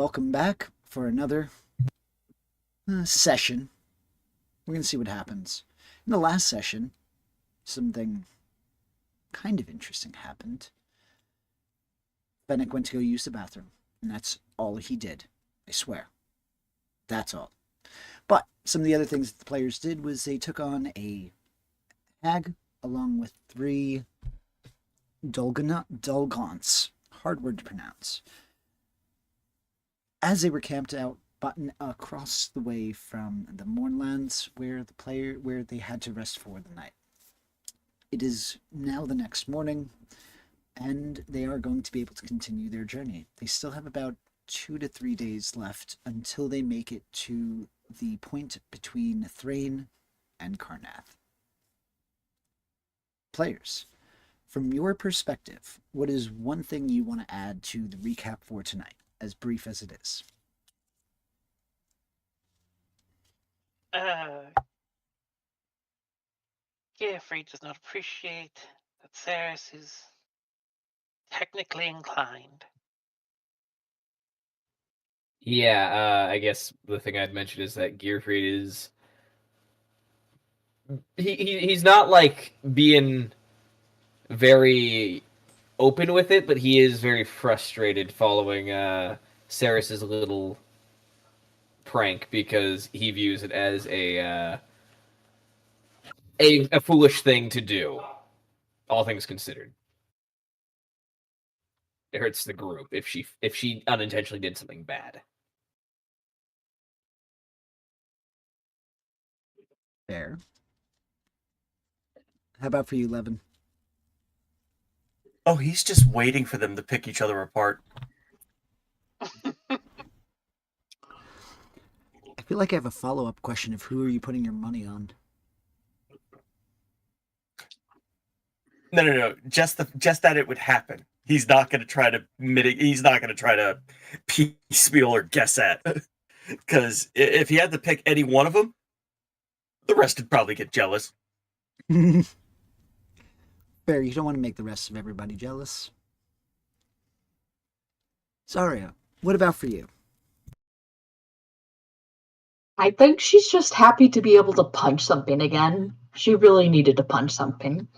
welcome back for another session. We're going to see what happens. In the last session, something kind of interesting happened. Fennec went to go use the bathroom, and that's all he did. I swear. That's all. But some of the other things that the players did was they took on a hag along with three Dulgons. Hard word to pronounce. As they were camped out across the way from the Mournlands where they had to rest for the night. It is now the next morning, and they are going to be able to continue their journey. They still have about 2 to 3 days left until they make it to the point between Thrain and Karrnath. Players, from your perspective, what is one thing you want to add to the recap for tonight, as brief as it is? Geoffrey does not appreciate that Ceres is technically inclined. Yeah, I guess the thing I'd mention is that Gearfried is he's not like being very open with it, but he is very frustrated following Ceres's little prank because he views it as a foolish thing to do, all things considered. It hurts the group if she unintentionally did something bad. Fair. How about for you, Levin? Oh, he's just waiting for them to pick each other apart. I feel like I have a follow-up question of who are you putting your money on? No. Just that it would happen. He's not going to try to mitigate. He's not going to try to piecemeal or guess at. Because if he had to pick any one of them, the rest would probably get jealous. Fair, you don't want to make the rest of everybody jealous. Zarya, what about for you? I think she's just happy to be able to punch something again. She really needed to punch something.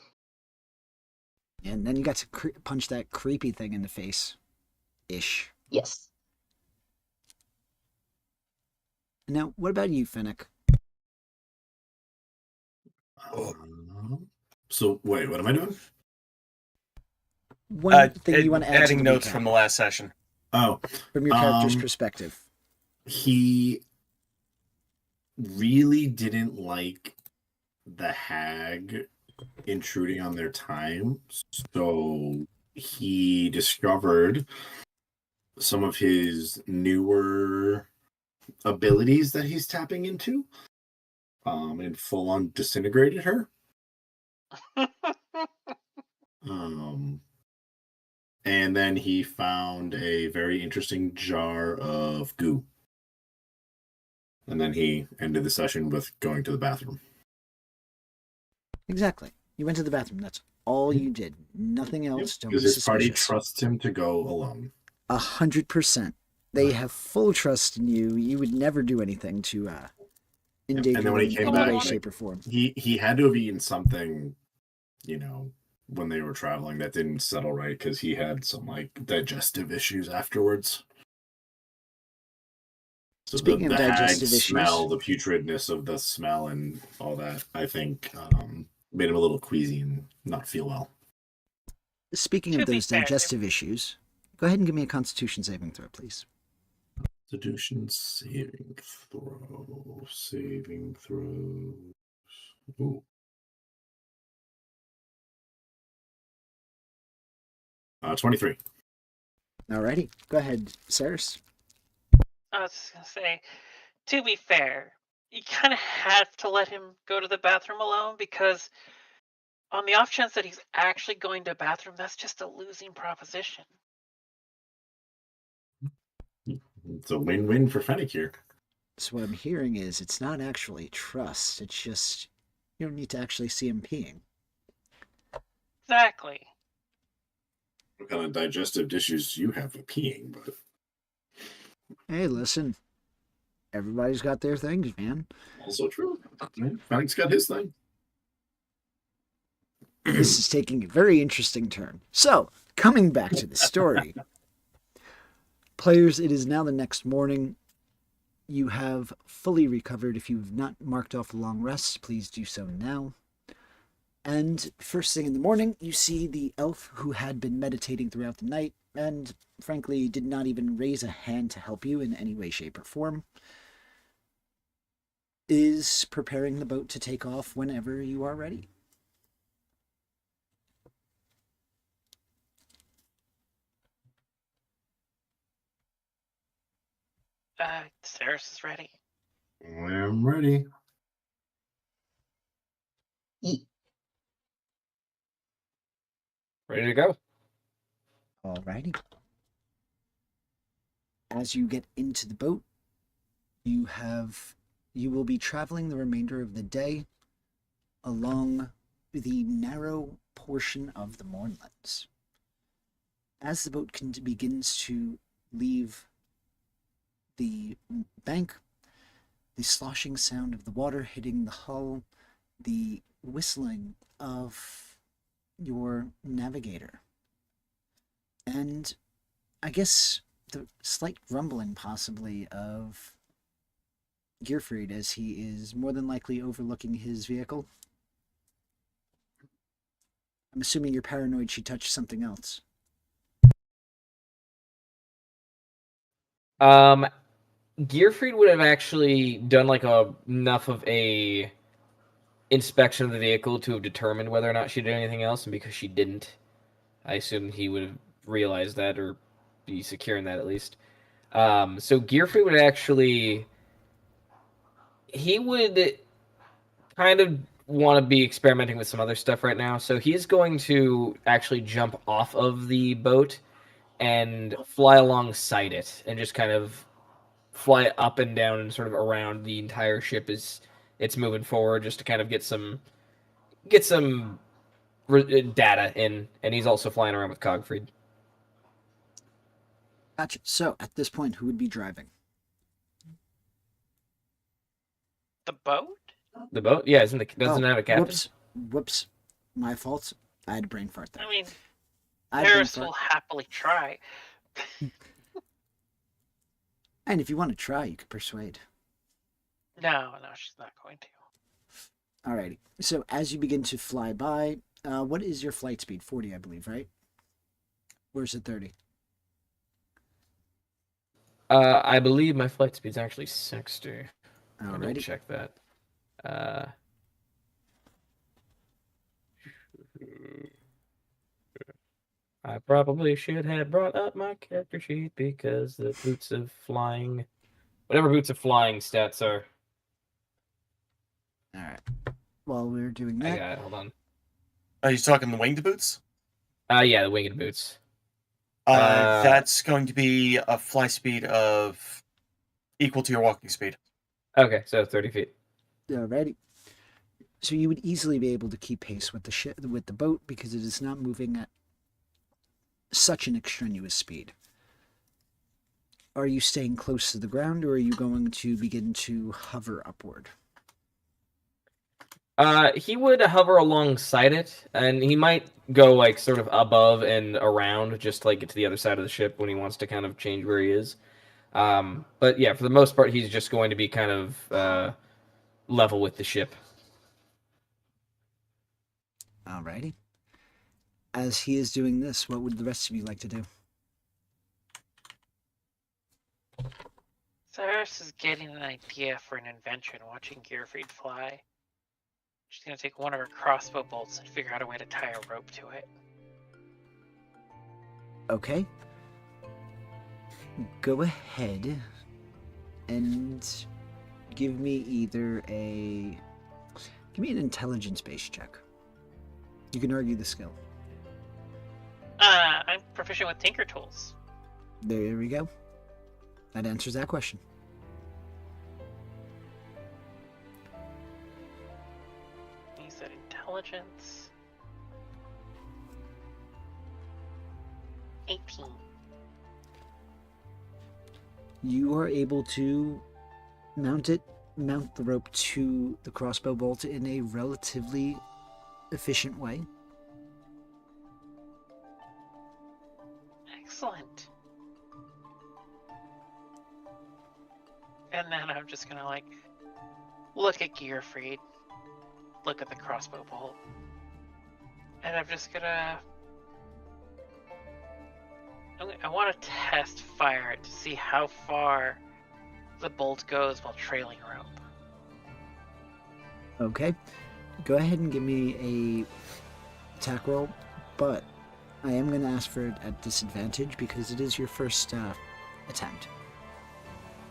And then you got to punch that creepy thing in the face. Ish. Yes. Now, what about you, Fennec? So, wait, what am I doing? One thing you want to add adding to the notes recap, from the last session. Oh, from your character's perspective. He really didn't like the hag intruding on their time, so he discovered some of his newer abilities that he's tapping into, and full on disintegrated her. And then he found a very interesting jar of goo. And then he ended the session with going to the bathroom. Exactly. You went to the bathroom. That's all you did. Nothing else. Don't be Because his party suspicious. trusts him to go alone. 100%. They have full trust in you. You would never do anything to endanger And then when he them came in any back, way, like, shape, or form. He had to have eaten something, when they were traveling that didn't settle right because he had some digestive issues afterwards. So Speaking the of digestive hag smell, issues, the putridness of the smell and all that, I think made him a little queasy and not feel well. speaking of those digestive issues, go ahead and give me a Constitution saving throw, please. Constitution saving throw. Saving throws. Ooh. 23. Alrighty. Go ahead, Ceres. I was just going to say, to be fair, you kind of have to let him go to the bathroom alone because on the off chance that he's actually going to the bathroom, that's just a losing proposition. It's a win-win for Fennec here. So what I'm hearing is it's not actually trust. It's just you don't need to actually see him peeing. Exactly. What kind of digestive issues you have with peeing, but Hey, listen. Everybody's got their things, man. Also true. Frank's got his thing. This is taking a very interesting turn. So, coming back to the story. Players, it is now the next morning. You have fully recovered. If you've not marked off a long rest, please do so now. And first thing in the morning, you see the elf who had been meditating throughout the night and, frankly, did not even raise a hand to help you in any way, shape, or form, is preparing the boat to take off whenever you are ready. Ceres is ready. I'm ready. Ready to go. Alrighty. As you get into the boat, you will be traveling the remainder of the day along the narrow portion of the Mournlands. As the boat begins to leave the bank, the sloshing sound of the water hitting the hull, the whistling of your navigator, and I guess the slight rumbling possibly of Gearfried as he is more than likely overlooking his vehicle. I'm assuming you're paranoid she touched something else. Gearfried would have actually done like enough of a inspection of the vehicle to have determined whether or not she did anything else, and because she didn't, I assume he would have realized that or be secure in that at least. So Gearfried would actually, he would kind of want to be experimenting with some other stuff right now. So he's going to actually jump off of the boat and fly alongside it and just kind of fly up and down and sort of around the entire ship as it's moving forward, just to kind of get some data in. And he's also flying around with Cogfried. Gotcha. So, at this point, who would be driving? The boat? The boat? Yeah, doesn't it have a captain? Whoops. My fault. I had a brain fart there. I mean, I had a brain Ceres fart. will happily try. And if you want to try, you could persuade. No, she's not going to. Alrighty. So, as you begin to fly by, what is your flight speed? 40, I believe, right? Or is it 30? I believe my flight speed's actually 60. I'll Alrighty. check that. I probably should have brought up my character sheet because the Boots of Flying, whatever Boots of Flying stats are. Alright. While we're doing I that, got it. Hold on. Are you talking the winged boots? Yeah, the winged boots. That's going to be a fly speed of equal to your walking speed. Okay, so 30 feet. alrighty. So you would easily be able to keep pace with the boat because it is not moving at such an extraneous speed. Are you staying close to the ground, or are you going to begin to hover upward? He would hover alongside it, and he might go like sort of above and around, just to, like, get to the other side of the ship when he wants to kind of change where he is. But yeah, for the most part, he's just going to be kind of level with the ship. Alrighty. As he is doing this, what would the rest of you like to do? Ceres is getting an idea for an invention watching Gearfried fly. She's going to take one of her crossbow bolts and figure out a way to tie a rope to it. Okay. Go ahead and give me an intelligence-based check. You can argue the skill. I'm proficient with Tinker Tools. There we go. That answers that question. Use that intelligence. 18. you are able to mount the rope to the crossbow bolt in a relatively efficient way. Excellent. And then I'm just gonna like look at Gearfried, look at the crossbow bolt, and I'm just gonna. I want to test fire it to see how far the bolt goes while trailing rope. Okay. Go ahead and give me a attack roll, but I am going to ask for it at disadvantage because it is your first attempt.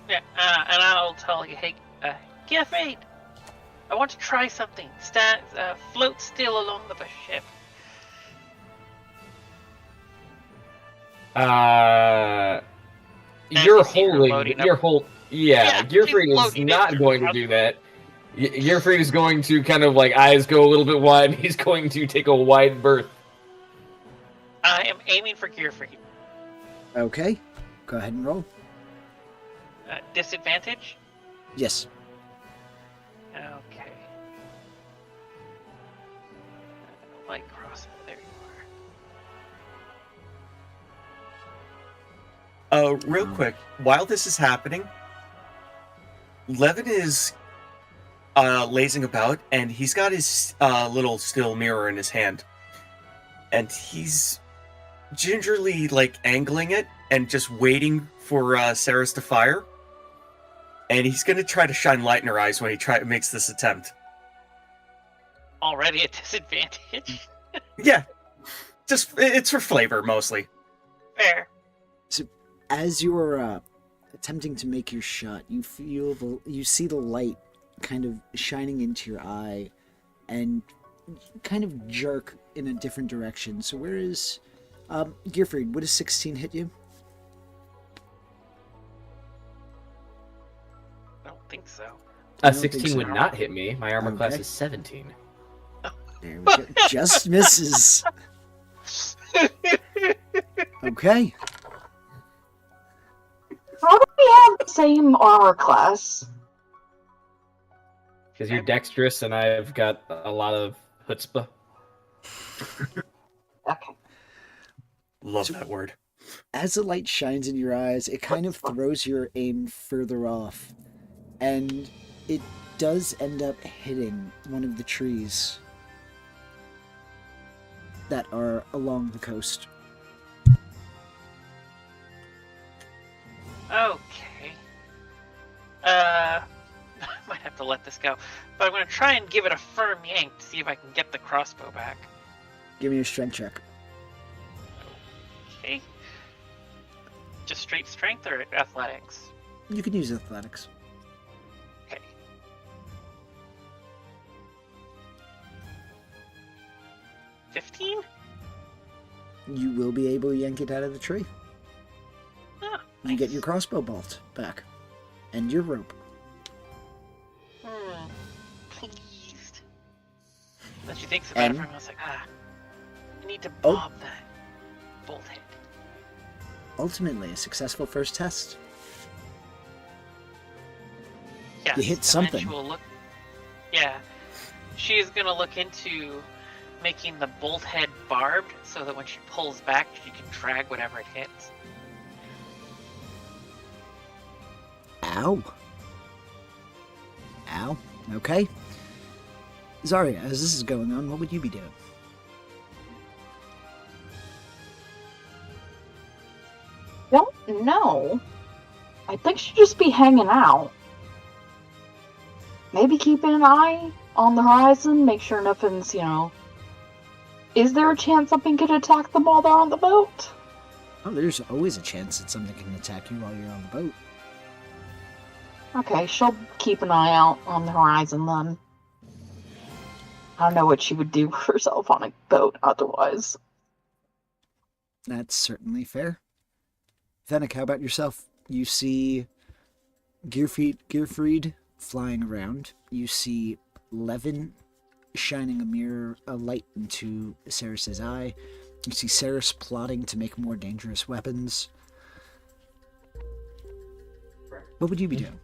Yeah, and I'll tell you, hey, Gearfried, I want to try something. Float still along the ship. You're you see her holding. loading up. You're hold. Yeah, Yeah, Gearfried she's is loading not into going her to do that. Gearfried is going to kind of like eyes go a little bit wide. He's going to take a wide berth. I am aiming for Gearfried. Okay. Go ahead and roll. Disadvantage? Yes. Okay. Light crossbow, there you are. Real quick, while this is happening, Levin is lazing about, and he's got his little still mirror in his hand, and he's gingerly like angling it and just waiting for Saris to fire. And he's gonna try to shine light in her eyes when he makes this attempt. Already at disadvantage? Yeah, just it's for flavor mostly. Fair. As you're attempting to make your shot, you see the light kind of shining into your eye and kind of jerk in a different direction. So where is Gearfried, would a 16 hit you? I don't think so. I A don't think 16 so. would not hit me. My armor class Okay. is 17. There we go. Just misses. Okay. How do we have the same armor class? Because you're dexterous and I've got a lot of chutzpah. Okay. Love that word. As the light shines in your eyes, it kind of throws your aim further off, and it does end up hitting one of the trees that are along the coast. Okay. Might have to let this go. But I'm going to try and give it a firm yank to see if I can get the crossbow back. Give me a strength check. Okay. Just straight strength or athletics? You can use athletics. Okay. $15? You will be able to yank it out of the tree. Ah, You get nice. your crossbow bolt back. And your rope. Pleased. But she thinks about it And- for a moment. I was like, I need to Oh. bob that bolt head. Ultimately, a successful first test. Yes, You hit and then something. she will look. Yeah, she's gonna look into making the bolt head barbed so that when she pulls back, she can drag whatever it hits. Ow. Ow. Okay. Zarya, as this is going on, what would you be doing? Don't know. I think she'd just be hanging out. Maybe keeping an eye on the horizon, make sure nothing's, Is there a chance something could attack them while they're on the boat? Oh, there's always a chance that something can attack you while you're on the boat. Okay, she'll keep an eye out on the horizon then. I don't know what she would do for herself on a boat otherwise. That's certainly fair. Fennec, how about yourself? You see Gearfried flying around. You see Levin shining a light into Saris's eye. You see Saris plotting to make more dangerous weapons. What would you be doing?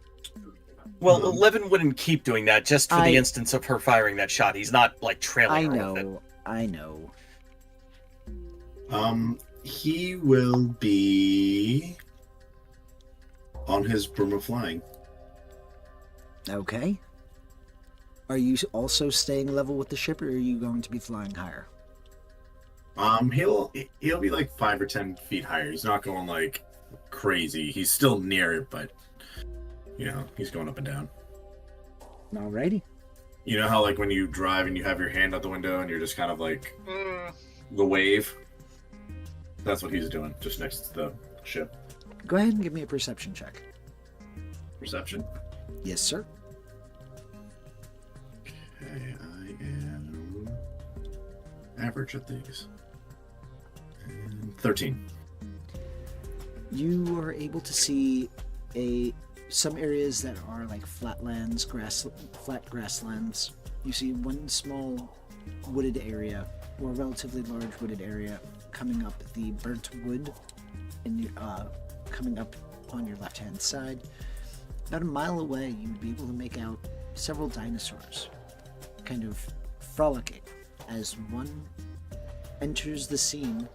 Well, Levin wouldn't keep doing that just for I- the instance of her firing that shot. He's not like trailing her with it. I know. He will be on his broom of flying. Okay. Are you also staying level with the ship, or are you going to be flying higher? He'll be like 5 or 10 feet higher. He's not going like crazy. He's still near it, but he's going up and down. Alrighty. You know how like when you drive and you have your hand out the window and you're just kind of like Mm, the wave? That's what he's doing, just next to the ship. Go ahead and give me a perception check. Perception. Yes, sir. Okay, I am average at these. And 13. You are able to see some areas that are like flat grasslands. You see one small wooded area, or relatively large wooded area, coming up the burnt wood, coming up on your left-hand side. About a mile away, you would be able to make out several dinosaurs, kind of frolicking, as one enters the scene,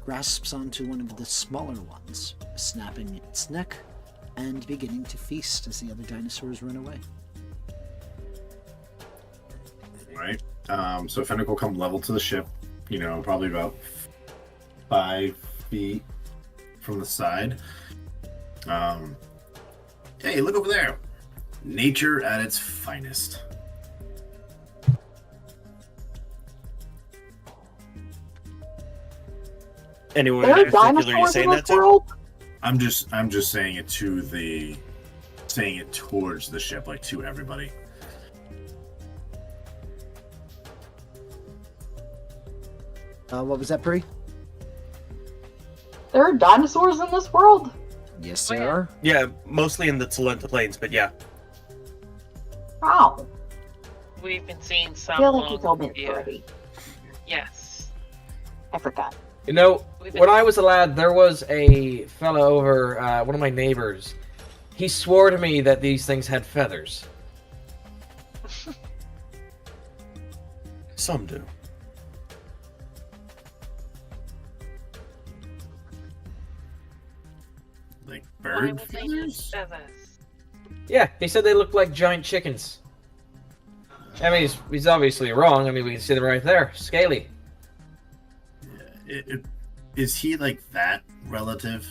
grasps onto one of the smaller ones, snapping its neck, and beginning to feast as the other dinosaurs run away. Right. So Fennec will come level to the ship, probably about 5 feet from the side. Hey, look over there. Nature at its finest. Anyone There are in particular you dinosaurs saying in that this to? world? I'm just saying it saying it towards the ship, like to everybody. What was that, Pri? There are dinosaurs in this world? Yes, Oh, there yeah. are. Yeah, mostly in the Talenta Plains, but yeah. Wow. we've been seeing some. I feel like you along- told me yeah, already. Yes. I forgot. You know, We've been- when I was a lad, there was a fellow over, one of my neighbors. He swore to me that these things had feathers. Some do. Like Why bird would they need feathers? feathers? Yeah, he said they looked like giant chickens. I mean, he's obviously wrong. I mean, we can see them right there. Scaly. Is he like that relative?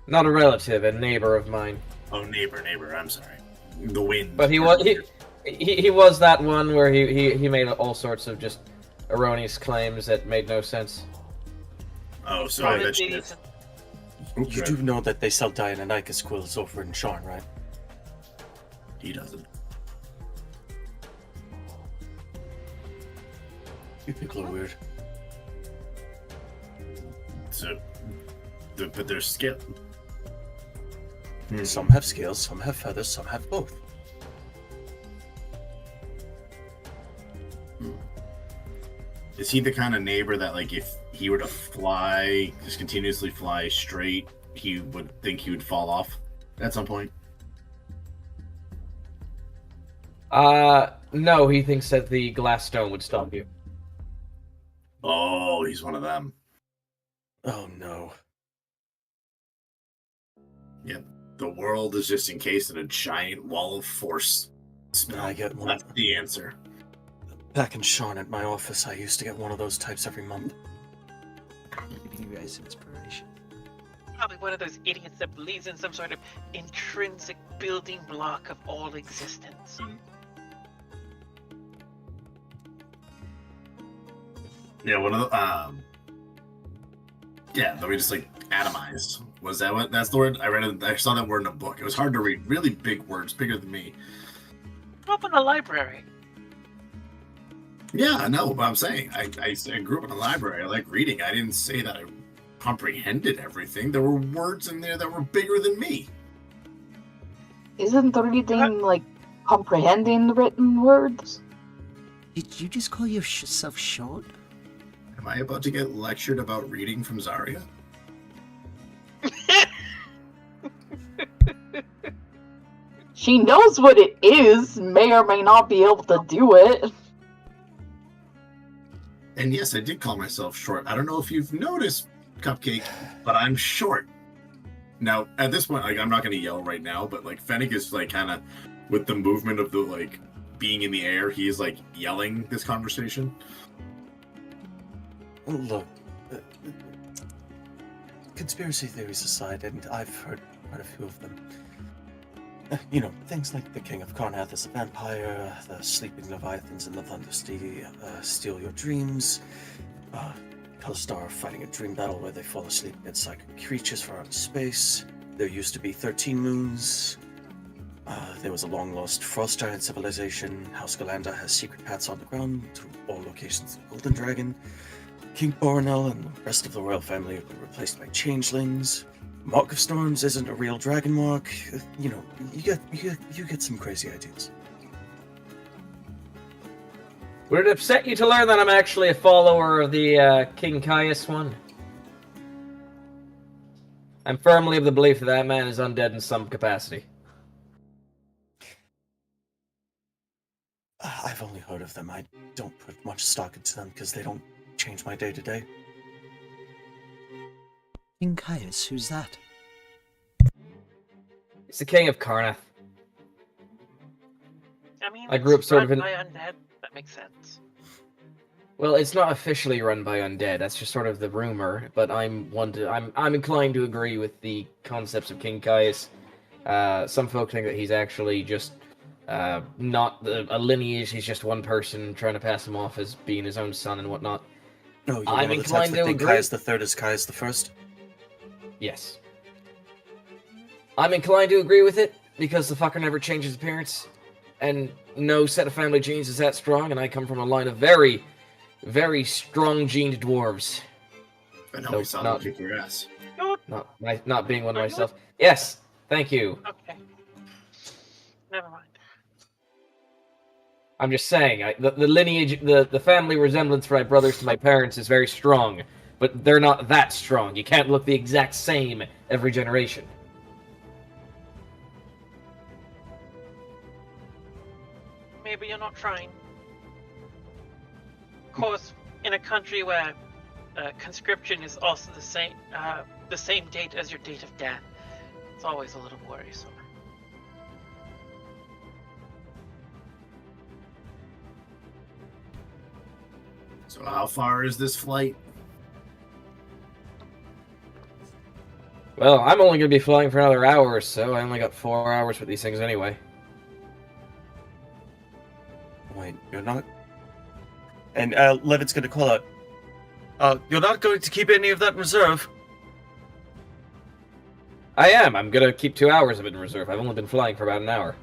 Not a relative, a neighbor of mine. Oh, neighbor. I'm sorry. The wind. But he was that one where he made all sorts of just erroneous claims that made no sense. Oh, sorry. That Prodigies shit. and- Oops, You sorry. do know that they sell Dionychus quills over in Sharn, right? He doesn't. You people are weird. So, but they're skill. Some have scales, some have feathers, some have both. Is he the kind of neighbor that, like, if he were to fly, just continuously fly straight, he would think he would fall off at some point? No, he thinks that the glass stone would stop you. Oh, he's one of them. Oh no. Yep. The world is just encased in a giant wall of force. I get one. That's the answer. Back in Sharn at my office, I used to get one of those types every month. Give you guys inspiration. Probably one of those idiots that believes in some sort of intrinsic building block of all existence. Yeah, one of the yeah, that we just like atomized. Was that what? That's the word I read. I saw that word in a book. It was hard to read. Really big words, bigger than me. Grew up in the library. Yeah, I know. But I'm saying I grew up in a library. I like reading. I didn't say that I comprehended everything. There were words in there that were bigger than me. Isn't the reading like comprehending the written words? Did you just call yourself short? Am I about to get lectured about reading from Zarya? She knows what it is, may or may not be able to do it. And yes, I did call myself short. I don't know if you've noticed, Cupcake, but I'm short. Now, at this point, like, I'm not going to yell right now, but like Fennec is like kind of with the movement of the like being in the air. He is like yelling this conversation. Look, conspiracy theories aside, and I've heard quite a few of them. You know, things like the King of Karnath is a vampire, the sleeping leviathans in the Thunder steal your dreams, Kalistar fighting a dream battle where they fall asleep against psychic creatures from outer space. There used to be 13 moons. There was a long-lost frost giant civilization. House Galanda has secret paths on the ground to all locations of the Golden Dragon. King Boronel and the rest of the royal family have been replaced by changelings. Mark of Storms isn't a real dragon mark. You know, you get some crazy ideas. Would it upset you to learn that I'm actually a follower of the King Caius one? I'm firmly of the belief that that man is undead in some capacity. I've only heard of them. I don't put much stock into them because they don't change my day to day. King Caius, who's that? It's the King of Karnath. I mean, I grew up it's sort of run in- by undead. That makes sense. Well, it's not officially run by undead. That's just sort of the rumor. But I'm inclined to agree with the concepts of King Caius. Some folk think that he's actually just not a lineage. He's just one person trying to pass him off as being his own son and whatnot. No, you're I'm one of the types inclined that to think agree. Caius the Third is Caius the First. Yes. I'm inclined to agree with it, because the fucker never changes appearance, and no set of family genes is that strong, and I come from a line of very, very strong-gened dwarves. I know Nope, we saw not- them kick your ass. Good. Not being one Are you? myself. Yes, thank you. Okay. Never mind. I'm just saying, the lineage, the family resemblance for my brothers to my parents is very strong, but they're not that strong. You can't look the exact same every generation. Maybe you're not trying. Of course, in a country where conscription is also the same date as your date of death, it's always a little worrisome. So how far is this flight? Well, I'm only going to be flying for another hour or so. I only got 4 hours with these things anyway. Wait, you're not. And Levitt's gonna call out. You're not going to keep any of that in reserve. I am. I'm going to keep 2 hours of it in reserve. I've only been flying for about an hour.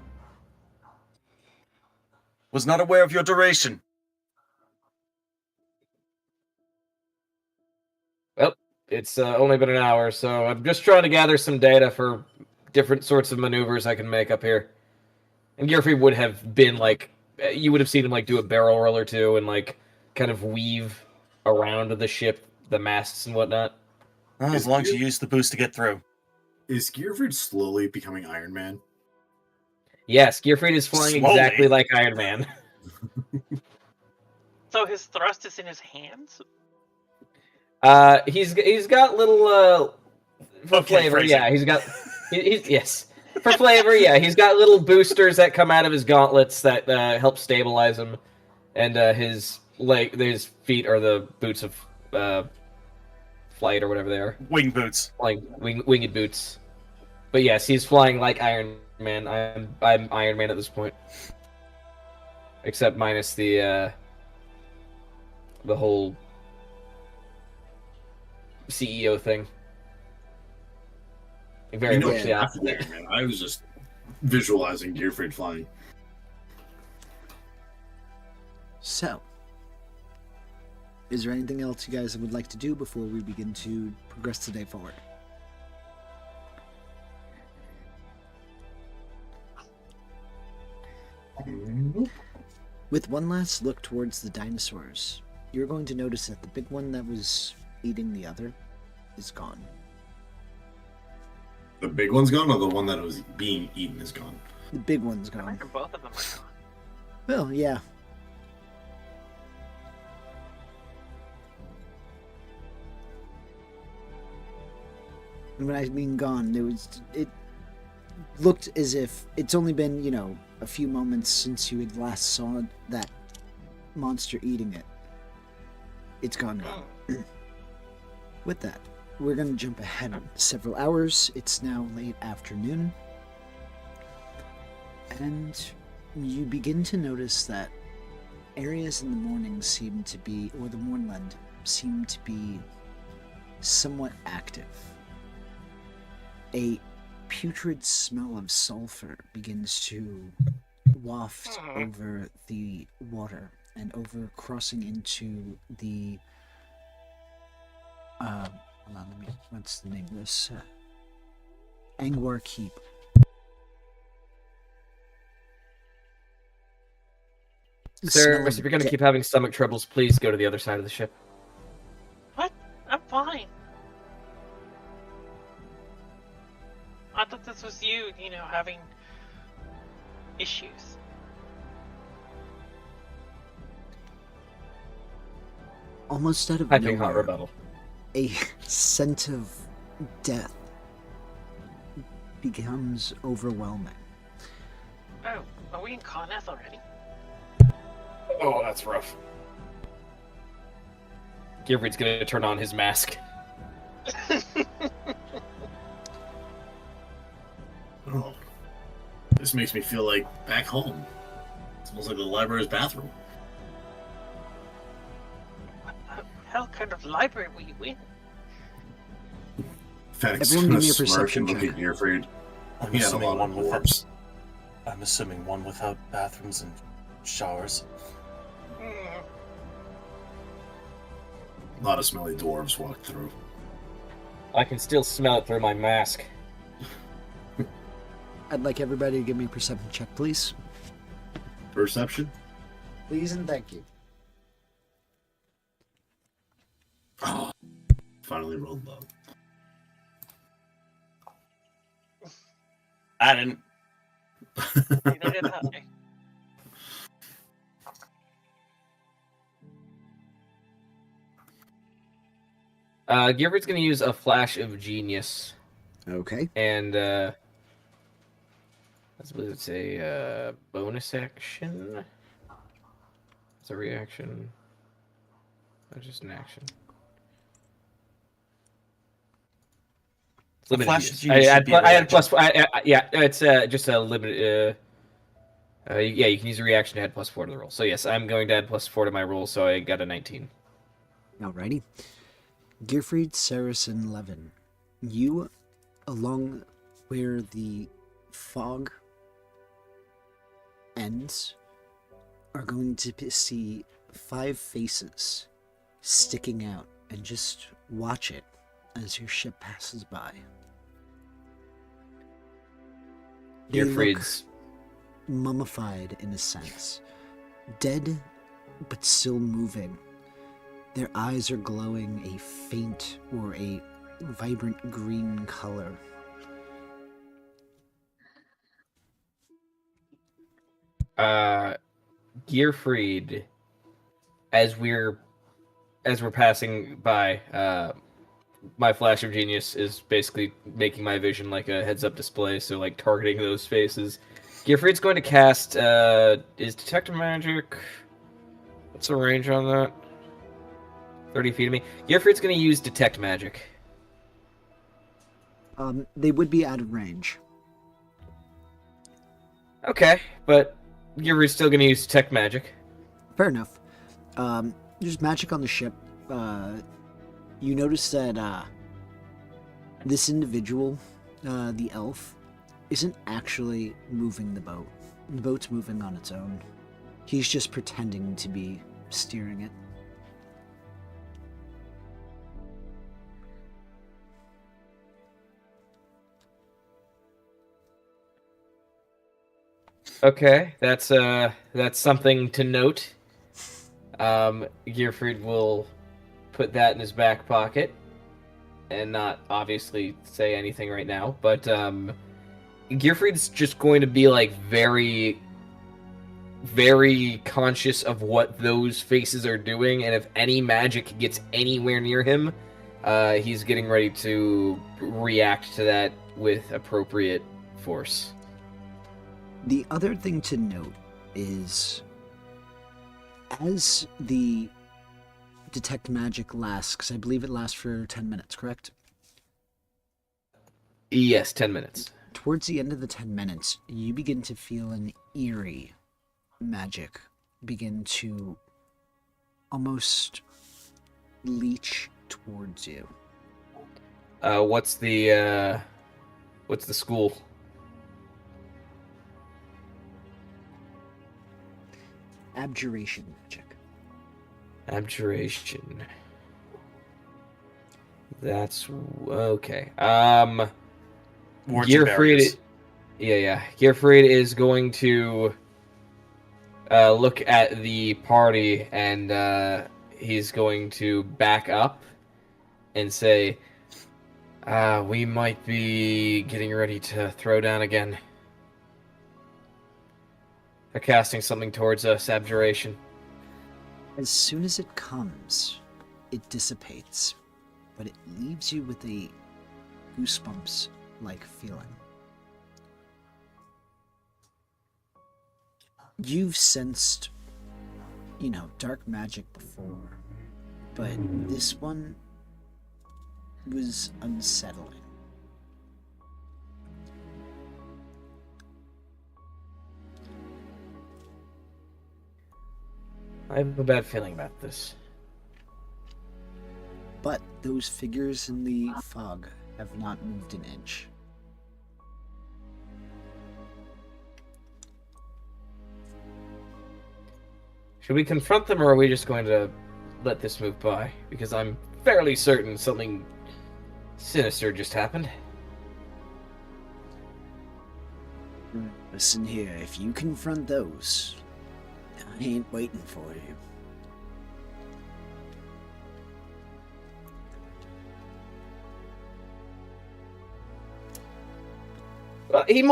Was not aware of your duration. It's only been an hour, so I'm just trying to gather some data for different sorts of maneuvers I can make up here. And Gearfrey would have been like, you would have seen him like do a barrel roll or two and like kind of weave around the ship, the masts and whatnot. Well, as long as you use the boost to get through. Is Gearford slowly becoming Iron Man? Yes, Gearfried is flying Slowly. exactly like Iron Man. So his thrust is in his hands? He's got little for Okay, flavor. phrasing. Yeah, he's got yes, for flavor. Yeah, he's got little boosters that come out of his gauntlets that help stabilize him, and his feet are the boots of flight or whatever they are, Wing boots. like winged boots. But yes, he's flying like Iron Man. I'm Iron Man at this point, except minus the whole CEO thing. Very You know, much the yeah, opposite. Iron Man. I was just visualizing Gearfried flying. So, is there anything else you guys would like to do before we begin to progress the day forward? With one last look towards the dinosaurs, you're going to notice that the big one that was eating the other is gone. The big one's gone, or the one that was being eaten is gone? The big one's I gone. reckon both of them are gone. Well, yeah. And when I mean gone, it looked as if it's only been, a few moments since you had last saw that monster eating it. It's gone. With that, we're going to jump ahead several hours. It's now late afternoon. And you begin to notice that areas in the morning seem to be, or the moorland, seem to be somewhat active. A putrid smell of sulfur begins to waft over the water and over crossing into the hold on, what's the name of this? Angwar Keep. The Sir, smell if of you're going to de- keep having stomach troubles, please go to the other side of the ship. What? I'm fine. I thought this was you, having issues. almost out of I think hot nowhere, rebuttal. a scent of death becomes overwhelming. Oh, are we in Karnath already? Oh, that's rough. Gilfrid's going to turn on his mask. Oh, this makes me feel like back home. It smells like the library's bathroom. What the hell kind of library were you in? Fennec's Everyone gonna give me a smirk perception and look check. at Gearfried. I'm He had a assuming lot one of without. dwarves. I'm assuming one without bathrooms and showers. Hmm. A lot of smelly dwarves walked through. I can still smell it through my mask. I'd like everybody to give me a perception check, please. Perception? Please and thank you. Oh, finally rolled low. I didn't. Neither did I. Gilfrid's going to use a flash of genius, Okay. and I believe it's a bonus action. It's a reaction. Not just an action. It's limited Flash of use. genius should be a I had reaction. plus. Yeah, it's just a limited. Yeah, you can use a reaction to add +4 to the roll. So yes, I'm going to add +4 to my roll. So I got a 19. Alrighty. Gearfried, Saracen, Levin. You, along where the fog ends, are going to see 5 faces sticking out and just watch it as your ship passes by. They look Gearfried's. mummified in a sense, dead but still moving. Their eyes are glowing a faint or a vibrant green color. Gearfried, as we're passing by, my flash of genius is basically making my vision like a heads-up display, so like targeting those faces. Gearfried's going to cast is detect magic. What's the range on that? 30 feet of me. Gearfried's going to use detect magic. They would be out of range. Okay, but Gearfried's still going to use detect magic. Fair enough. There's magic on the ship. You notice that this individual, the elf, isn't actually moving the boat. The boat's moving on its own. He's just pretending to be steering it. Okay, that's something to note. Gearfried will put that in his back pocket. and not obviously say anything right now, but Gearfried's just going to be like very, very conscious of what those faces are doing, and if any magic gets anywhere near him, he's getting ready to react to that with appropriate force. The other thing to note is, as the detect magic lasts, because I believe it lasts for 10 minutes, correct? Yes, 10 minutes. Towards the end of the 10 minutes, you begin to feel an eerie magic begin to almost leech towards you. What's the school? Abjuration magic. Abjuration. That's okay. Wards and barriers. Gearfried. Yeah. Gearfried is going to look at the party, and he's going to back up and say, we might be getting ready to throw down again. They're casting something towards us, Abjuration. As soon as it comes, it dissipates, but it leaves you with a goosebumps-like feeling. You've sensed, dark magic before, but this one was unsettling. I have a bad feeling about this. But those figures in the fog have not moved an inch. Should we confront them, or are we just going to let this move by? Because I'm fairly certain something sinister just happened. Listen here, if you confront those, I ain't waiting for you. They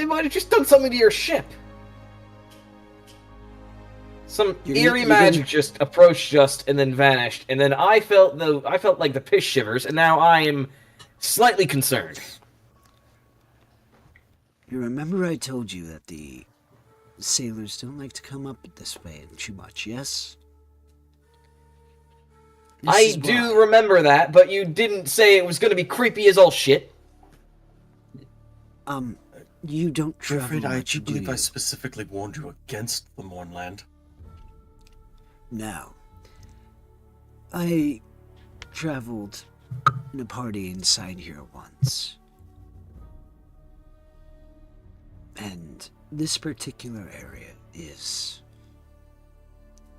might have just done something to your ship. Some eerie magic just approached us and then vanished, and then I felt like the piss shivers, and now I am slightly concerned. You remember I told you that the sailors don't like to come up this way too much, yes? I do remember that, but you didn't say it was going to be creepy as all shit. You don't travel Gearfried, I much, do believe I you? specifically warned you against the Mornland. No. I traveled in a party inside here once. And this particular area is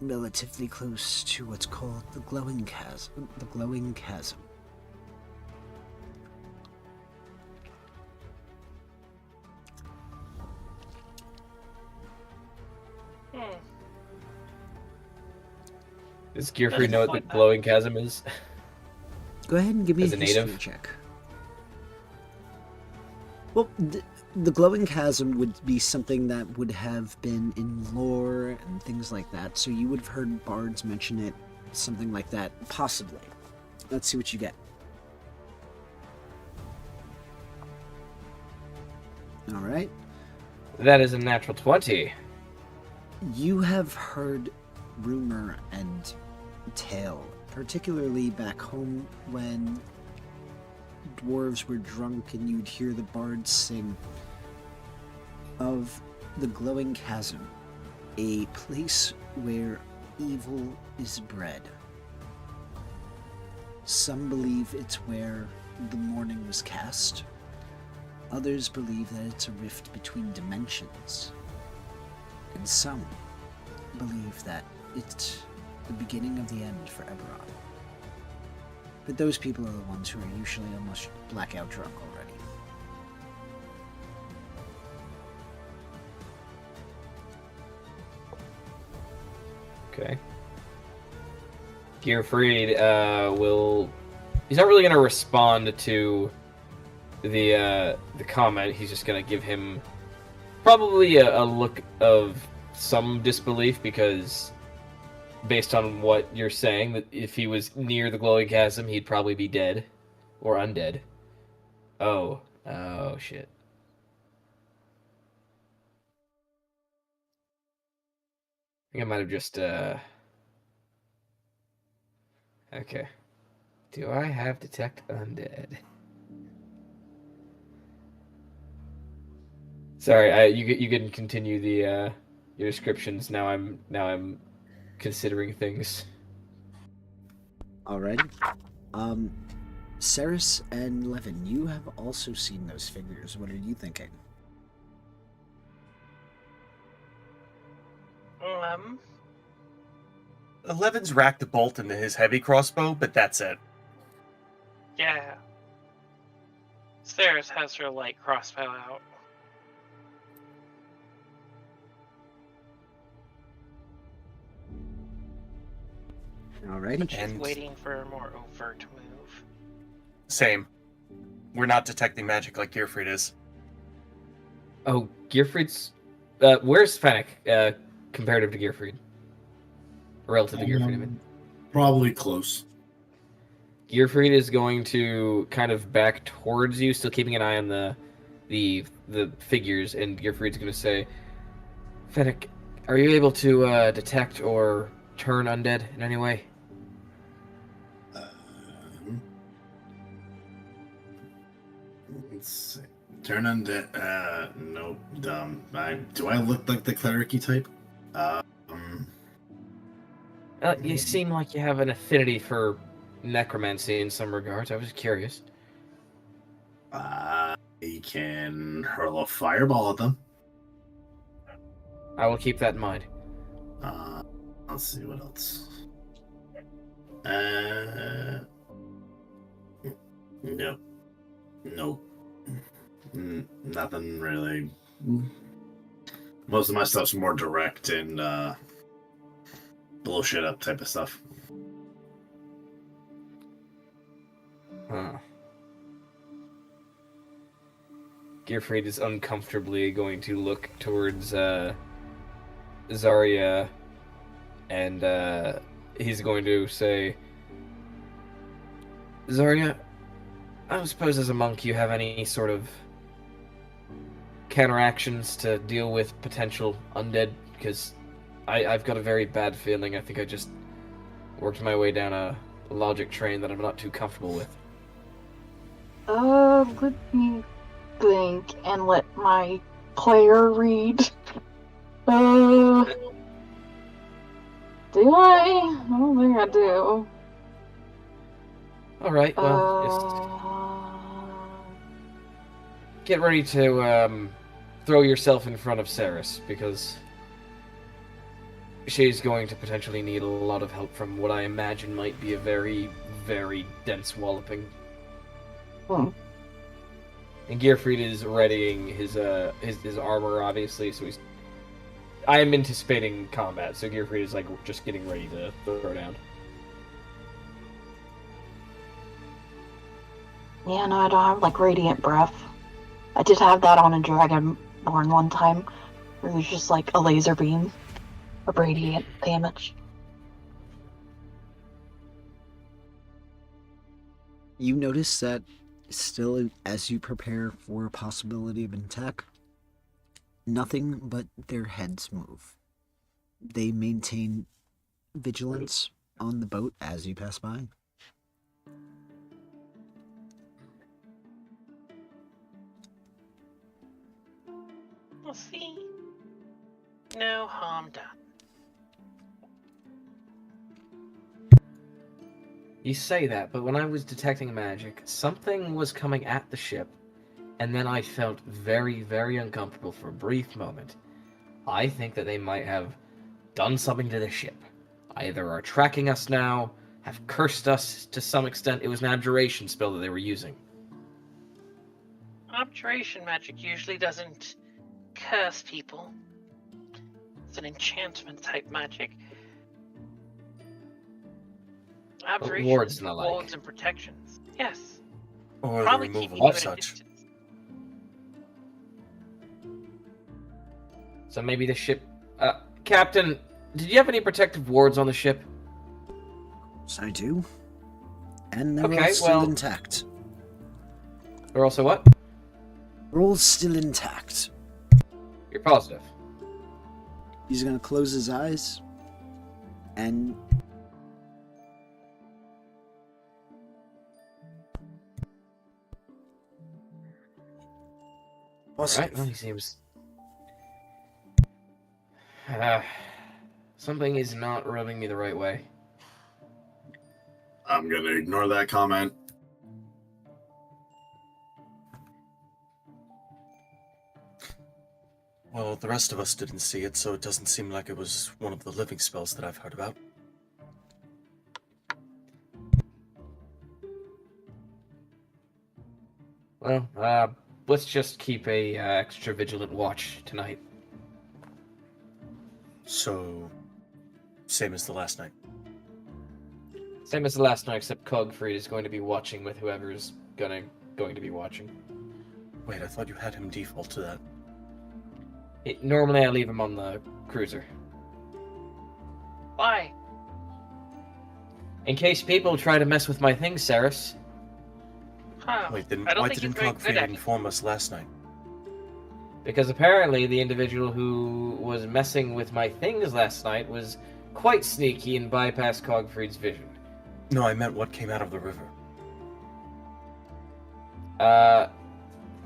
relatively close to what's called the Glowing Chasm. The Glowing Chasm. Does Gearfried know what the glowing chasm is? Go ahead and give me As a a history native? check. Well, the Glowing Chasm would be something that would have been in lore and things like that, so you would have heard bards mention it, something like that, possibly. Let's see what you get. Alright. That is a natural 20. You have heard rumor and tale, particularly back home when dwarves were drunk and you'd hear the bards sing, of the Glowing Chasm, a place where evil is bred. Some believe it's where the morning was cast. Others believe that it's a rift between dimensions. And some believe that it's the beginning of the end for Eberron. But those people are the ones who are usually almost blackout drunk already. Okay. Gearfried He's not really gonna respond to the comment. He's just gonna give him probably a look of some disbelief, because based on what you're saying, that if he was near the glowing chasm, he'd probably be dead or undead. Oh shit. I think I might have just okay. Do I have detect undead? Sorry, you can continue the your descriptions. Now I'm considering things. Alrighty. Ceres and Levin, you have also seen those figures. What are you thinking? Levin's racked a bolt into his heavy crossbow, but that's it. Yeah. Ceres has her light crossbow out. Alrighty. She's And- waiting for a more overt move. Same. We're not detecting magic like Gearfried is. Oh, Gearfried's. Where's Fennec comparative to Gearfried? Relative to Gearfried, I mean. Probably close. Gearfried is going to kind of back towards you, still keeping an eye on the figures, and Gearfried's going to say, Fennec, are you able to detect or turn undead in any way? Let's see. Turn undead. Nope. Do I look like the cleric-y type? You seem like you have an affinity for necromancy in some regards. I was curious. I can hurl a fireball at them. I will keep that in mind. Let's see what else. Nope. Nope. Nothing really. Most of my stuff's more direct and blow shit up type of stuff. Huh. Gearfried is uncomfortably going to look towards Zarya, and he's going to say, Zarya, I don't suppose as a monk you have any sort of counteractions to deal with potential undead, because I've got a very bad feeling. I think I just worked my way down a logic train that I'm not too comfortable with. Let me think and let my player read. Do I? I don't think I do. Alright, well, just get ready to throw yourself in front of Ceres, because she's going to potentially need a lot of help from what I imagine might be a very, very dense walloping. And Gearfried is readying his armor, obviously, so I am anticipating combat, so Gearfried is like just getting ready to throw down. Yeah, no, I don't have like radiant breath. I did have that on a Dragonborn one time, where it was just like a laser beam of radiant damage. You notice that still, as you prepare for a possibility of an attack, nothing but their heads move. They maintain vigilance on the boat as you pass by. We'll see. No harm done. You say that, but when I was detecting magic, something was coming at the ship, and then I felt very, very uncomfortable for a brief moment. I think that they might have done something to the ship. Either are tracking us now, have cursed us to some extent. It was an abjuration spell that they were using. Abjuration magic usually doesn't curse people. It's an enchantment type magic. Abjuration wards is and the like. wards and protections. Yes. Or the Probably removal keeping you of at a such. distance. So maybe the ship... Captain, did you have any protective wards on the ship? So I do. And they're Okay, all still well- intact. Or also what? They're all still intact. You're positive. He's gonna close his eyes and Right, well, he seems... something is not rubbing me the right way. I'm gonna ignore that comment. Well, the rest of us didn't see it, so it doesn't seem like it was one of the living spells that I've heard about. Well, let's just keep a extra vigilant watch tonight. So, same as the last night. Same as the last night, except Cogfried is going to be watching with whoever's going to be watching. Wait, I thought you had him default to that. Normally I leave him on the cruiser. Why? In case people try to mess with my things, Saris. Huh. Wait, then I don't why think didn't he's very good Cogfried at it. inform us last night? Because apparently the individual who was messing with my things last night was quite sneaky and bypassed Cogfried's vision. No, I meant what came out of the river.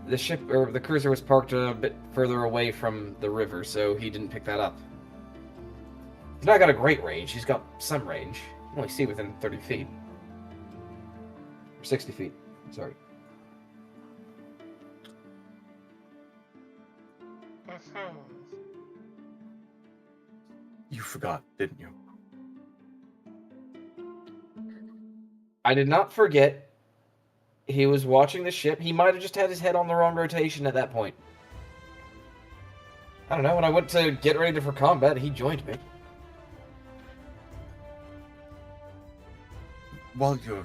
The ship, or the cruiser was parked a bit further away from the river, so he didn't pick that up. He's not got a great range, he's got some range. You can only see within 30 feet. Or 60 feet, sorry. Mhm. You forgot, didn't you? I did not forget. He was watching the ship. He might have just had his head on the wrong rotation at that point. I don't know, when I went to get ready for combat, he joined me. While you're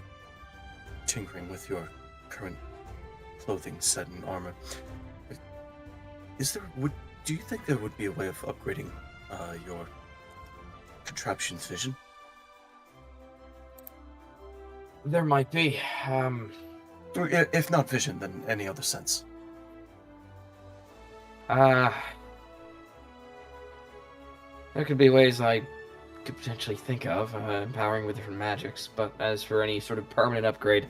tinkering with your current clothing set and armor, do you think there would be a way of upgrading your contraption's vision? There might be. Or if not vision, then any other sense. There could be ways I could potentially think of, empowering with different magics, but as for any sort of permanent upgrade,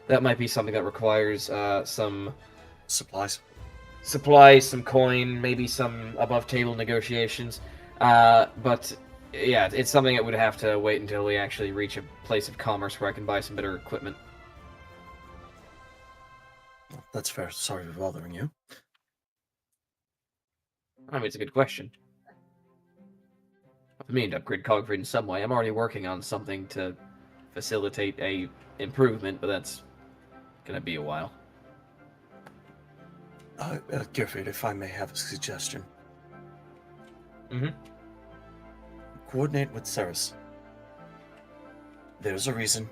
that might be something that requires some Supplies. supplies, some coin, maybe some above-table negotiations. But yeah, it's something that would have to wait until we actually reach a place of commerce where I can buy some better equipment. Well, that's fair. Sorry for bothering you. I mean, it's a good question. I mean, to upgrade Cogfried in some way. I'm already working on something to facilitate a improvement, but that's gonna be a while. Gearfried, if I may have a suggestion. Mhm. Coordinate with Ceres. There's a reason.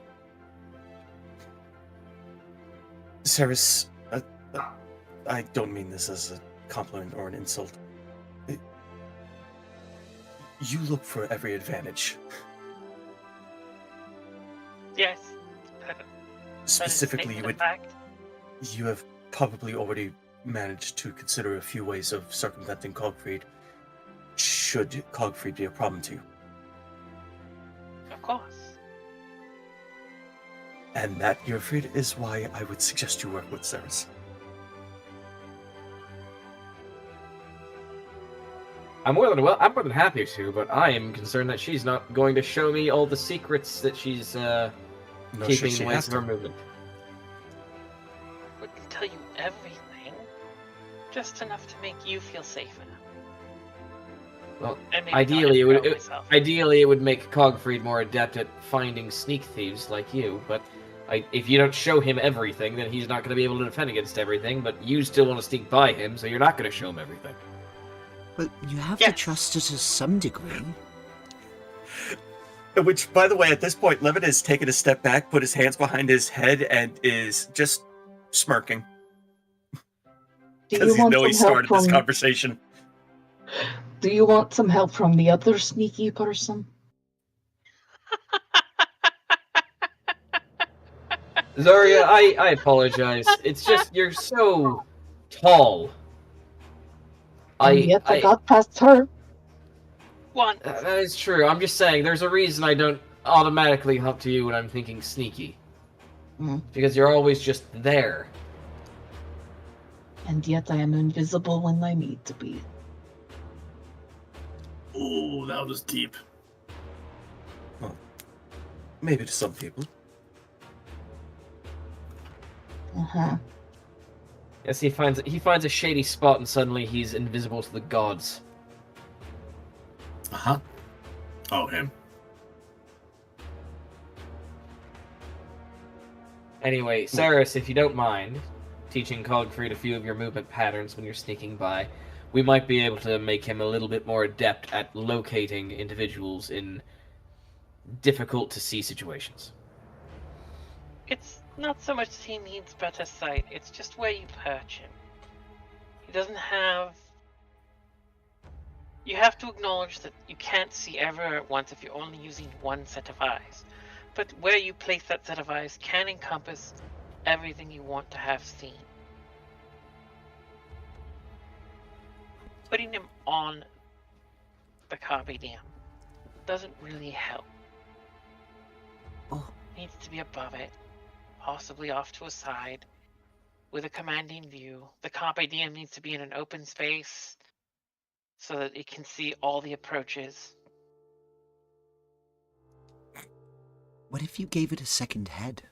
Ceres, I don't mean this as a compliment or an insult. You look for every advantage. Yes. That is Specifically, statement of fact. you have probably already managed to consider a few ways of circumventing Cogfried, should Cogfried be a problem to you. Of course. And that, Gearfried, is why I would suggest you work with Ceres. I'm more than happy to, but I am concerned that she's not going to show me all the secrets that she's No, keeping she away has from her to. movement. Wouldn't tell you everything. Just enough to make you feel safe enough. Well, And maybe ideally, not empower myself. Ideally, it would make Cogfried more adept at finding sneak thieves like you, but if you don't show him everything, then he's not going to be able to defend against everything, but you still want to sneak by him, so you're not going to show him everything. But you have to Yes. trust her to some degree. Which, by the way, at this point, Levin has taken a step back, put his hands behind his head, and is just smirking. Do Because you he want knows he some help started this from? conversation. Do you want some help from the other sneaky person? Zarya, I apologize. It's just you're so tall. And yet I got past her. One. That is true. I'm just saying, there's a reason I don't automatically hop to you when I'm thinking sneaky. Mm. Because you're always just there. And yet I am invisible when I need to be. Oh, that was deep. Maybe to some people. Uh-huh. Yes, he finds a shady spot and suddenly he's invisible to the gods. Uh-huh. Oh, him. Anyway, Saris, if you don't mind teaching Cogfreed a few of your movement patterns when you're sneaking by, we might be able to make him a little bit more adept at locating individuals in difficult to see situations. It's not so much that he needs better sight, it's just where you perch him. He doesn't have... You have to acknowledge that you can't see everywhere at once if you're only using one set of eyes. But where you place that set of eyes can encompass everything you want to have seen. Putting him on the Carpe Diem doesn't really help. Oh. Needs to be above it, possibly off to a side, with a commanding view. The Carpe Diem needs to be in an open space so that it can see all the approaches. What if you gave it a second head?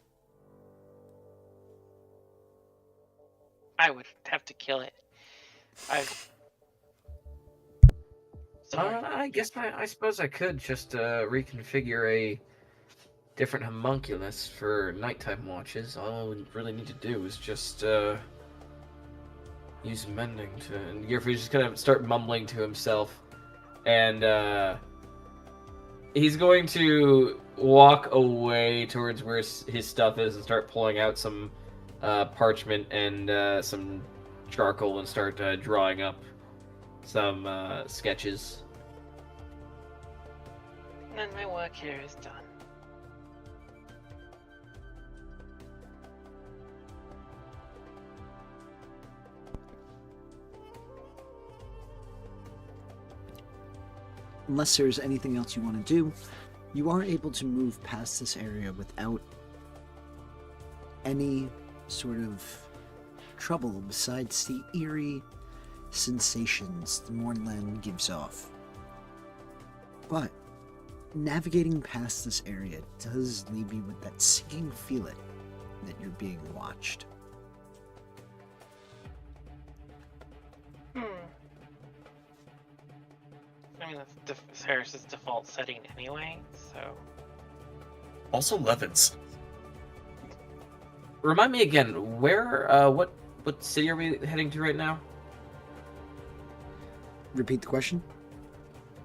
I would have to kill it. Sorry. I guess I suppose I could just reconfigure a different homunculus for nighttime watches. All we really need to do is just use mending to... And Gearfried's just gonna start mumbling to himself. And he's going to walk away towards where his stuff is and start pulling out some parchment and some charcoal and start drawing up some sketches. And then my work here is done. Unless there's anything else you want to do, you are able to move past this area without any sort of trouble besides the eerie sensations the Mornland gives off. But navigating past this area does leave you with that sinking feeling that you're being watched. I mean, that's Saris's default setting anyway, so... Also Levin's. Remind me again, where, what city are we heading to right now? Repeat the question.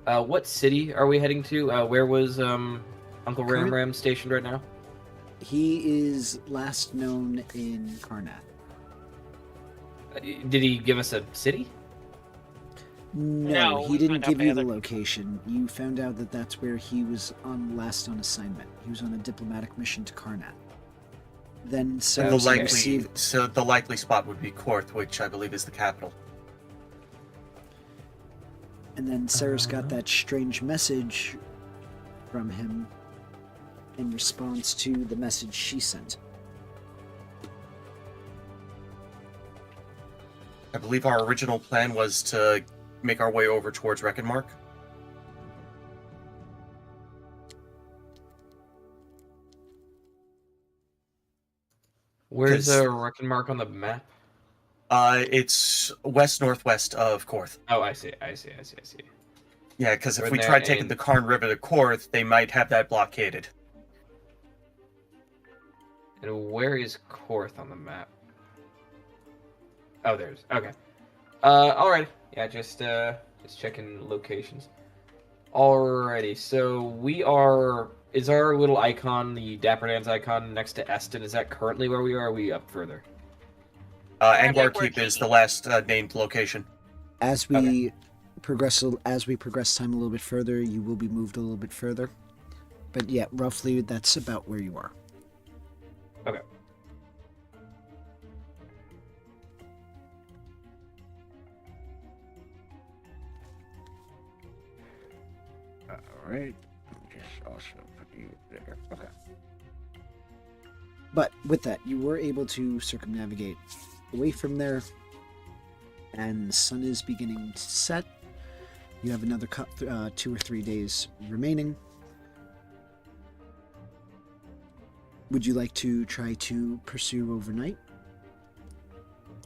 What city are we heading to? Where was, Uncle Ram stationed right now? He is last known in Karnath. Did he give us a city? No, No, he we didn't found out give by you the other- location. You found out that that's where he was last on assignment. He was on a diplomatic mission to Karnath. Then The Saris received... likely spot would be Korth, which I believe is the capital. And then Saris got that strange message from him in response to the message she sent. I believe our original plan was to make our way over towards Reckonmark. Where's Reckonmark on the map? It's west-northwest of Korth. Oh, I see. Yeah, because if We're we there tried taking in- the Karn River to Korth, they might have that blockaded. And where is Korth on the map? Oh, there's... Okay. Alright. Yeah, just checking locations. Alrighty, so we are. Is our little icon, the Dapper Dan's icon, next to Eston? Is that currently where we are? Or are we up further? Angwar Angwar Keep is Keep. the last named location. As we progress time a little bit further, you will be moved a little bit further. But yeah, roughly that's about where you are. Okay. All right. Just also put you there. Okay. But with that, you were able to circumnavigate away from there, and the sun is beginning to set. You have another 2 or 3 days remaining. Would you like to try to pursue overnight?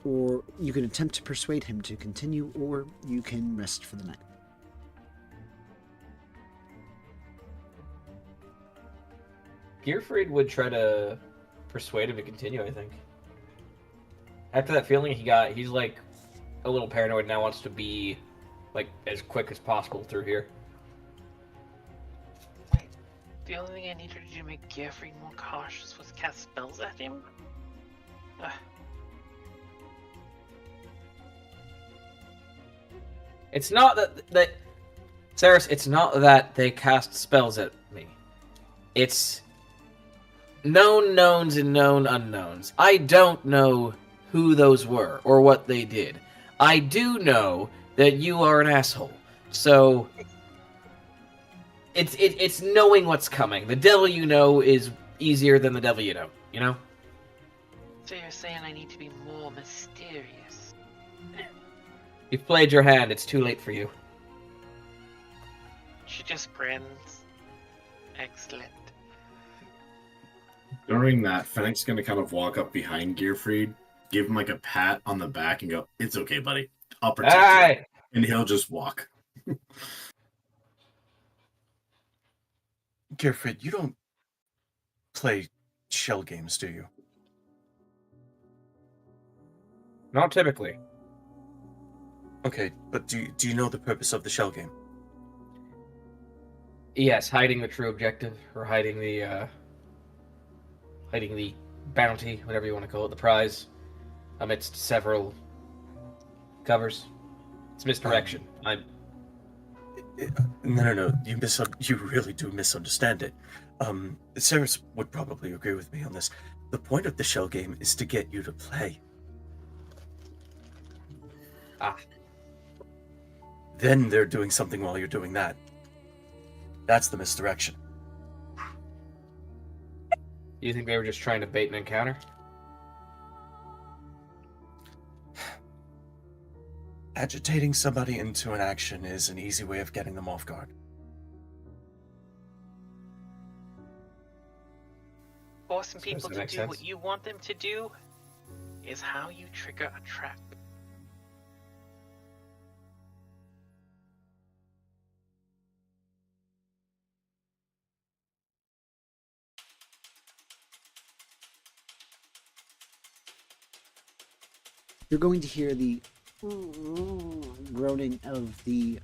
Or you can attempt to persuade him to continue, or you can rest for the night. Gearfried would try to persuade him to continue, I think. After that feeling he got, he's like a little paranoid now, wants to be like as quick as possible through here. Wait, the only thing I needed to do to make Geoffrey more cautious was cast spells at him? Ugh. It's not that Saris, it's not that they cast spells at me. It's known knowns and known unknowns. I don't know who those were or what they did. I do know that you are an asshole. So it's knowing what's coming. The devil you know is easier than the devil you don't, you know? So you're saying I need to be more mysterious? You've played your hand, it's too late for you. She just grins. Excellent. During that, Fennec's gonna kind of walk up behind Gearfried, give him like a pat on the back, and go, "It's okay, buddy. I'll protect you." Alright! And he'll just walk. Gearfried, you don't play shell games, do you? Not typically. Okay, but do you know the purpose of the shell game? Yes, hiding the true objective, or hiding the bounty, whatever you want to call it, the prize, amidst several covers. It's misdirection. No. You really do misunderstand it. Saris would probably agree with me on this. The point of the shell game is to get you to play. Ah. Then they're doing something while you're doing that. That's the misdirection. You think they were just trying to bait an encounter? Agitating somebody into an action is an easy way of getting them off guard. Forcing Suppose people that to makes do sense. what you want them to do is how you trigger a trap. You're going to hear the groaning of the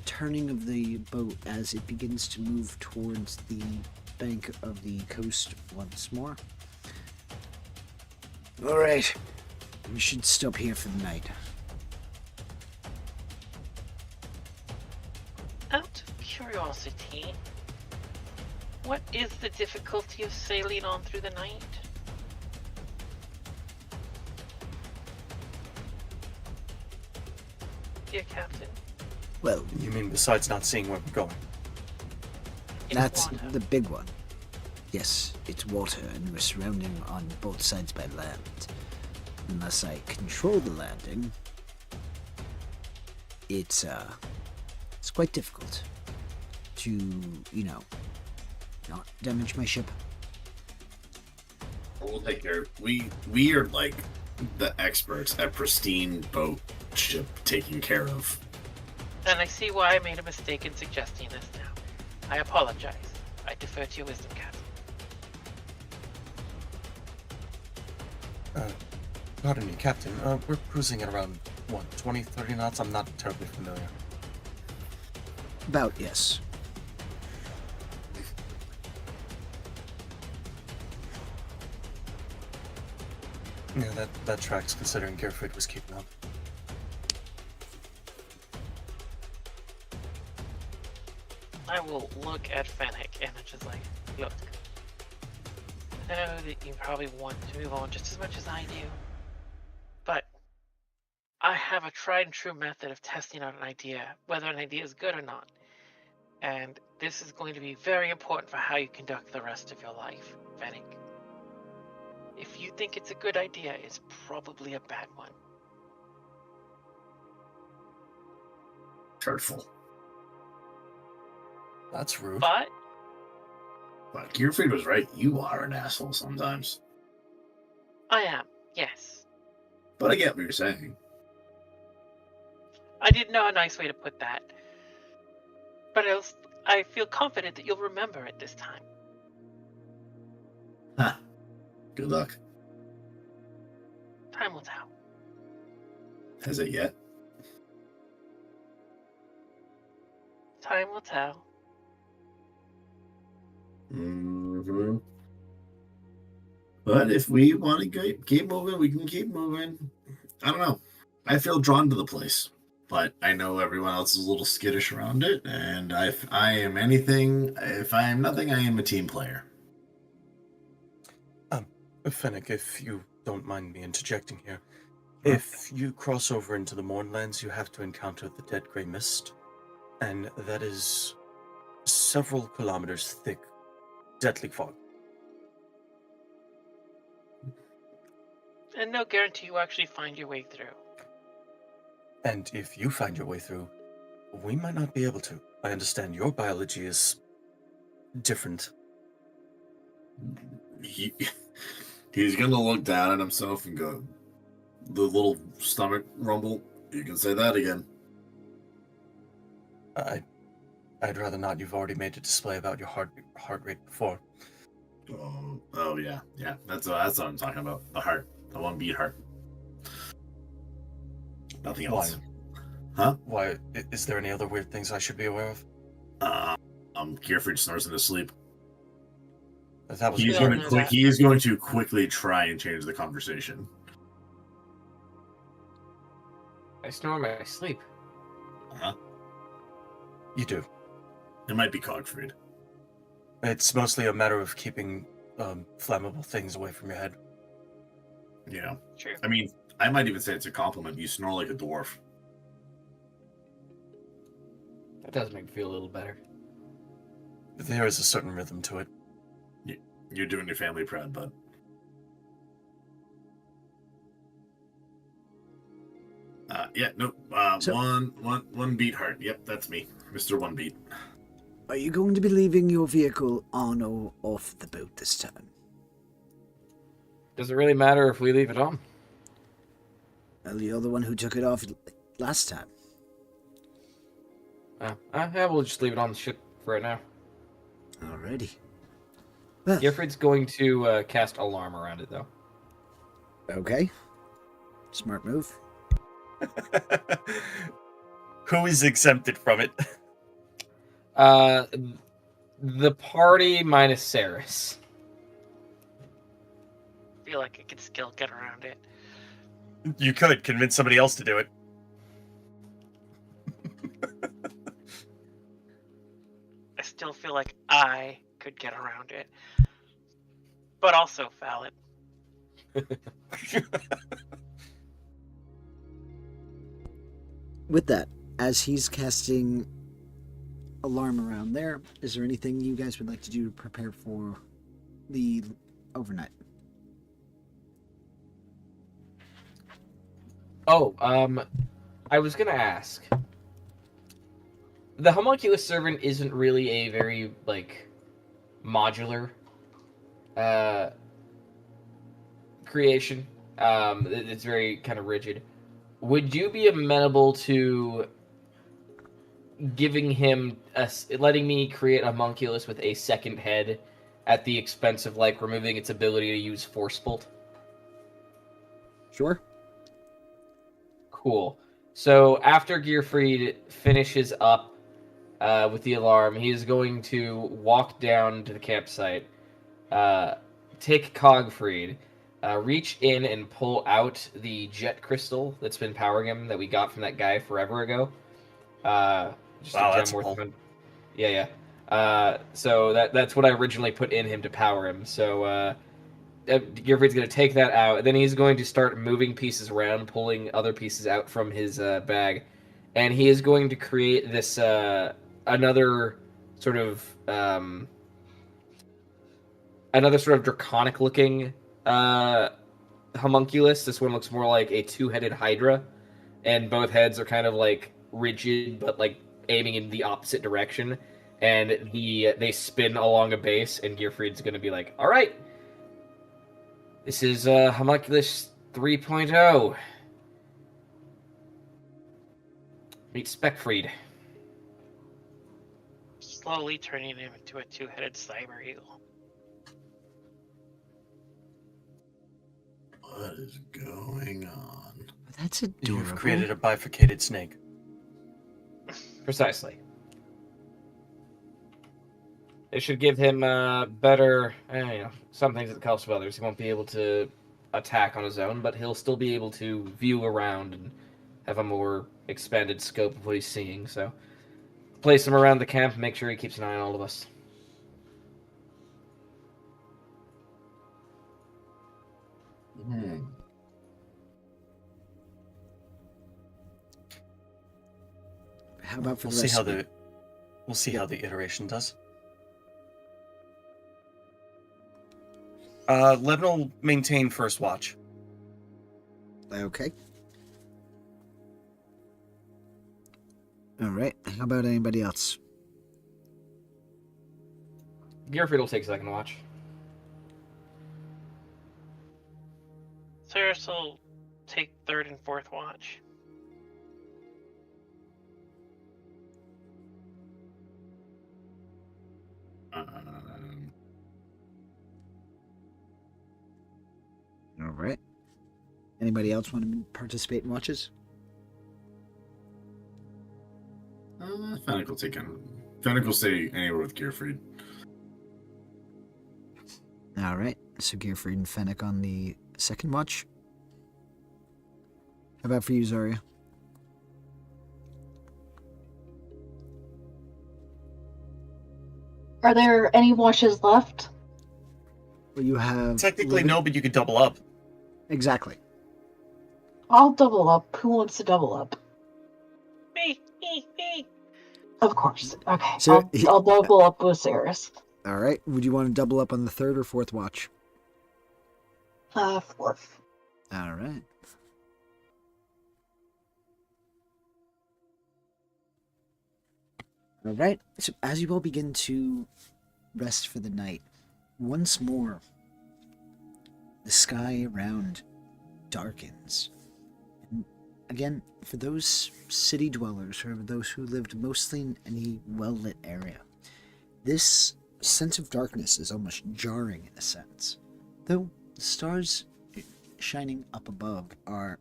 turning of the boat as it begins to move towards the bank of the coast once more. All right, we should stop here for the night. Out of curiosity, what is the difficulty of sailing on through the night? Dear Captain, Well, You mean besides not seeing where we're going? it's that's water. the big one. Yes, it's water, and we're surrounding on both sides by land. Unless I control the landing, it's quite difficult to, not damage my ship. We'll take care. We are like the experts at pristine boat ship taking care of. And I see why I made a mistake in suggesting this now. I apologize. I defer to your wisdom, Captain. Pardon me, Captain. We're cruising at around, 20, 30 knots? I'm not terribly familiar. About, yes. Yeah, that tracks considering Gearfried was keeping up. I will look at Fennec and I'm just like, look. I know that you probably want to move on just as much as I do. But I have a tried and true method of testing out an idea, whether an idea is good or not. And this is going to be very important for how you conduct the rest of your life, Fennec. If you think it's a good idea, it's probably a bad one. Hurtful. That's rude. But But Gearfried was right. You are an asshole sometimes. I am, yes. But I get what you're saying. I didn't know a nice way to put that. But I feel confident that you'll remember it this time. Huh. Good luck. Time will tell. Has it yet? Time will tell. Mm-hmm. But if we want to keep moving, we can keep moving. I don't know. I feel drawn to the place, but I know everyone else is a little skittish around it. And if I am anything, if I am nothing, I am a team player. Fennec, if you don't mind me interjecting here, if you cross over into the Mournlands, you have to encounter the Dead Grey Mist, and that is several kilometers thick, deadly fog. And no guarantee you actually find your way through. And if you find your way through, we might not be able to. I understand your biology is different. He's gonna look down at himself and go, the little stomach rumble. You can say that again. I'd rather not. You've already made a display about your heart rate before. Oh yeah. That's what I'm talking about. The heart, the 1 beat heart. Nothing else. Why? Huh? Why? Is there any other weird things I should be aware of? Gearfried snores in his sleep. That was He is going to quickly try and change the conversation. I snore in my sleep. Uh-huh. You do. It might be Cogfried. It's mostly a matter of keeping flammable things away from your head. Yeah. True. I mean, I might even say it's a compliment. You snore like a dwarf. That does make me feel a little better. There is a certain rhythm to it. You're doing your family proud, bud. Yeah, no. So- one beat heart. Yep, that's me, Mr. One Beat. Are you going to be leaving your vehicle on or off the boat this time? Does it really matter if we leave it on? Well, you're the one who took it off last time. Yeah, we'll just leave it on the ship for right now. Alrighty. Well, Gearfried's going to cast alarm around it, though. okay. Smart move. Who is exempted from it? The party minus Saris. I feel like I could still get around it. You could convince somebody else to do it. I still feel like I could get around it. But also valid. With that, as he's casting alarm around there, is there anything you guys would like to do to prepare for the overnight? Oh, I was gonna ask. The homunculus servant isn't really a very, modular creation. It's very kind of rigid. Would you be amenable to giving him letting me create a homunculus with a second head at the expense of removing its ability to use force bolt? Sure. Cool. So after Gearfried finishes up with the alarm. He is going to walk down to the campsite, take Cogfried, reach in and pull out the jet crystal that's been powering him that we got from that guy forever ago. Just Wow, a that's gem worth cool. of. Yeah. So that's what I originally put in him to power him. So Gearfried's going to take that out. Then he's going to start moving pieces around, pulling other pieces out from his bag, and he is going to create this another sort of draconic looking homunculus. This one looks more like a two-headed hydra, and both heads are kind of like rigid but like aiming in the opposite direction, and they spin along a base, and Gearfried's going to be like, all right, this is homunculus 3.0. Meet Speckfried. Slowly turning him into a two-headed cyber eagle. What is going on? That's adorable. You've created a bifurcated snake. Precisely. It should give him better, some things that the helps with others. He won't be able to attack on his own, but he'll still be able to view around and have a more expanded scope of what he's seeing. So, place him around the camp, make sure he keeps an eye on all of us. How about for We'll the see rest how of it? we'll see how the iteration does. Levin will maintain first watch. Okay. All right. How about anybody else? Gearfried will take second watch. Cyrus will take third and fourth watch. All right. Anybody else want to participate in watches? Fennec will take him. Fennec will stay anywhere with Gearfried. All right. So Gearfried and Fennec on the second watch. How about for you, Zarya? Are there any watches left? Well, you have Technically, no, but you could double up. Exactly. I'll double up. Who wants to double up? Me. Of course. Okay. So I'll double up with Cyrus. All right. Would you want to double up on the third or fourth watch? Fourth. All right. All right. So as you all begin to rest for the night, once more, the sky around darkens. And again, for those city dwellers or those who lived mostly in any well-lit area, this sense of darkness is almost jarring in a sense. Though the stars shining up above are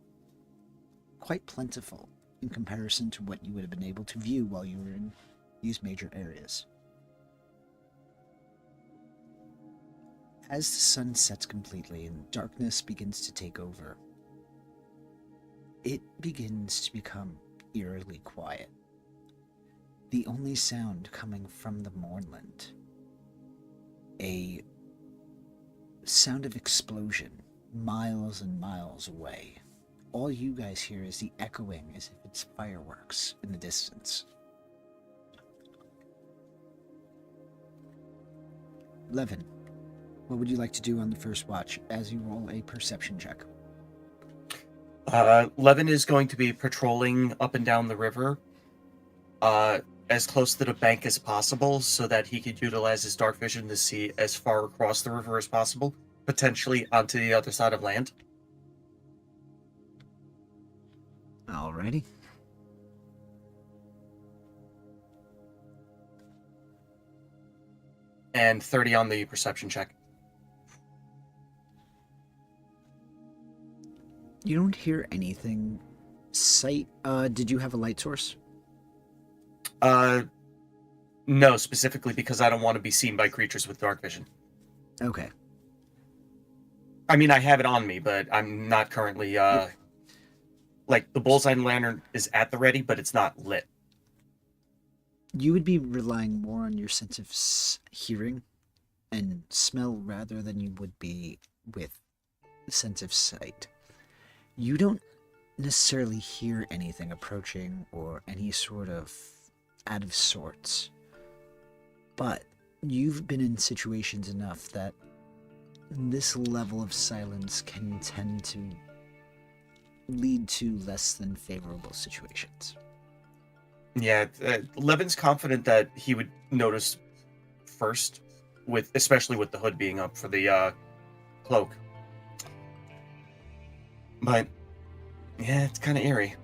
quite plentiful in comparison to what you would have been able to view while you were in these major areas. As the sun sets completely and darkness begins to take over, it begins to become eerily quiet. The only sound coming from the moorland, a sound of explosion miles and miles away. All you guys hear is the echoing as if it's fireworks in the distance. Levin, what would you like to do on the first watch as you roll a perception check? Levin is going to be patrolling up and down the river, as close to the bank as possible, so that he could utilize his dark vision to see as far across the river as possible, potentially onto the other side of land. Alrighty. And 30 on the perception check. You don't hear anything. Did you have a light source? No, specifically because I don't want to be seen by creatures with dark vision. Okay. I mean, I have it on me, but I'm not currently, like, the bullseye lantern is at the ready, but it's not lit. You would be relying more on your sense of hearing and smell rather than you would be with the sense of sight. You don't necessarily hear anything approaching or any sort of out of sorts. But you've been in situations enough that this level of silence can tend to lead to less than favorable situations. Yeah, Levin's confident that he would notice first, especially with the hood being up for the cloak. But yeah, it's kind of eerie.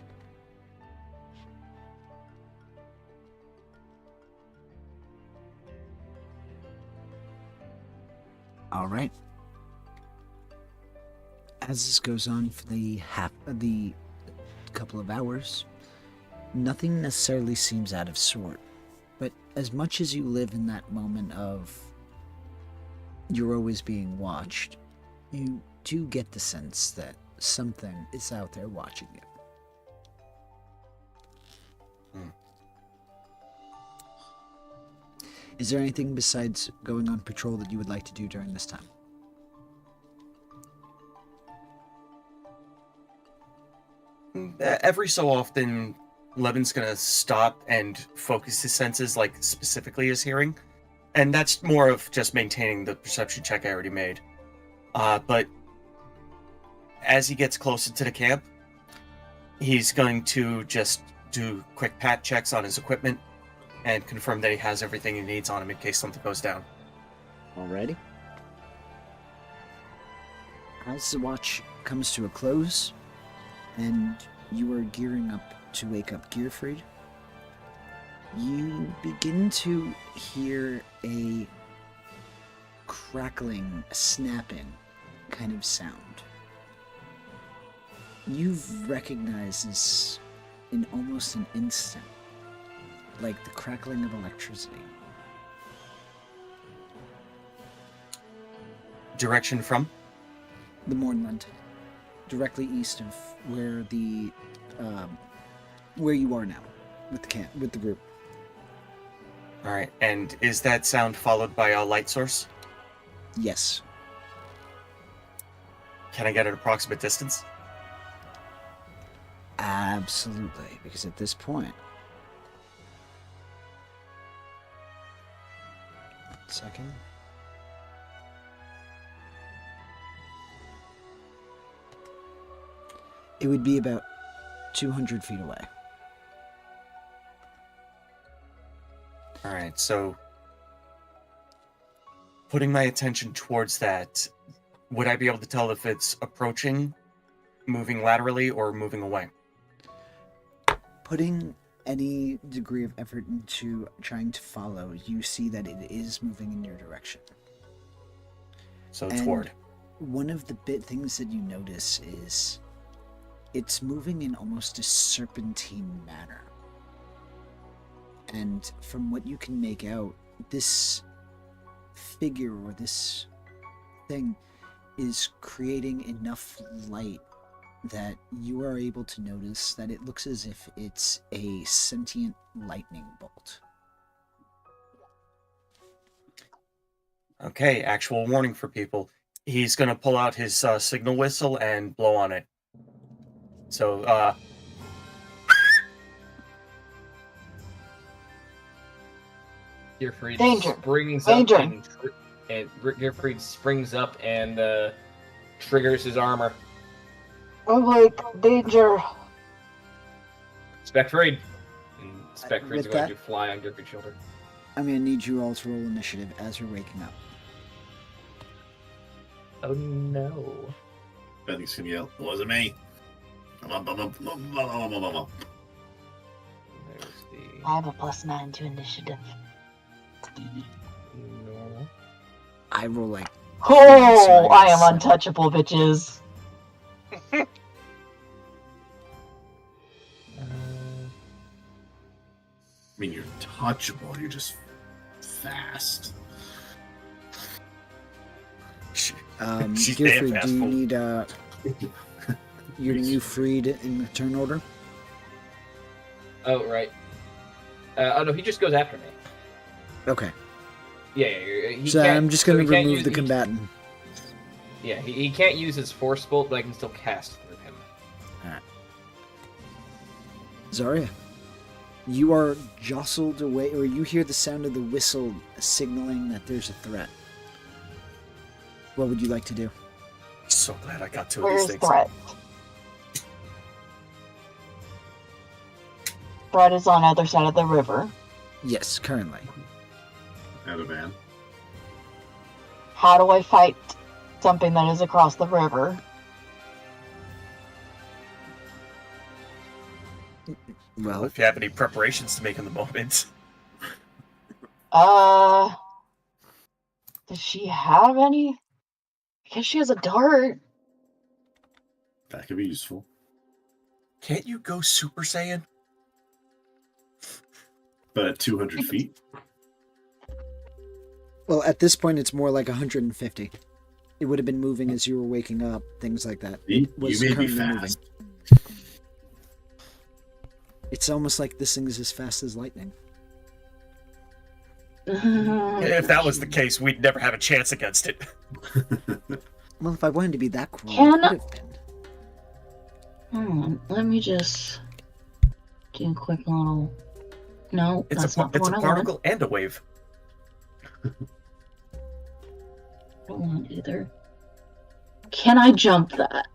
All right. As this goes on for the couple of hours, nothing necessarily seems out of sort. But as much as you live in that moment of you're always being watched, you do get the sense that something is out there watching you. Is there anything besides going on patrol that you would like to do during this time? Every so often, Levin's gonna stop and focus his senses, like specifically his hearing, and that's more of just maintaining the perception check I already made. But as he gets closer to the camp, he's going to just do quick pat checks on his equipment and confirm that he has everything he needs on him in case something goes down. Alrighty. As the watch comes to a close, and you are gearing up to wake up Gearfried, you begin to hear a crackling, snapping kind of sound. You've recognized this in almost an instant, like the crackling of electricity. Direction from? The Mornland, directly east of where the where you are now, with the group. All right, and is that sound followed by a light source? Yes. Can I get an approximate distance? Absolutely, because at this point, second. It would be about 200 feet away. All right, so putting my attention towards that, would I be able to tell if it's approaching, moving laterally, or moving away? Putting any degree of effort into trying to follow, you see that it is moving in your direction. So And toward. one of the big things that you notice is it's moving in almost a serpentine manner. And from what you can make out, this figure or this thing is creating enough light that you are able to notice that it looks as if it's a sentient lightning bolt. Okay, actual warning for people. He's going to pull out his signal whistle and blow on it. So, Gearfried Danger. springs Danger. up and Gearfried springs up and triggers his armor. I'm like, danger. Spectreed. And Spectreed's with going that- to fly on Gearfried's shoulder. I'm going to need you all to roll initiative as you're waking up. Oh no. Fennec's gonna yell, "It wasn't me." There's I have a +9 to initiative. the normal. I roll like Oh, Sorry, I am son. untouchable, bitches. Uh, I mean, you're touchable. You're just fast. She's damn Gearfried, fast do you fool. need you freed in the turn order? Oh, right. Oh, no, he just goes after me. Okay. Yeah, he So can't- I'm just going he to can't remove use- the he- combatant. Yeah, he can't use his force bolt, but I can still cast through him. Zarya, you are jostled away, or you hear the sound of the whistle signaling that there's a threat. What would you like to do? So glad I got two of Where's these things. Threat? Threat is on the other side of the river. Yes, currently. Out of van. How do I fight something that is across the river? Well, If you have any preparations to make in the moment. Does she have any? I guess she has a dart. That could be useful. Can't you go Super Saiyan? But at 200 feet? well, at this point, it's more like 150. It would have been moving as you were waking up, things like that. You Was may be currently moving. fast. It's almost like this thing is as fast as lightning. If that was the case, we'd never have a chance against it. Well, if I wanted to be that cruel, Can- it could have been. Let me just do a quick little. No, It's that's a not the one I wanted. particle and a wave. Don't want either. Can I jump that?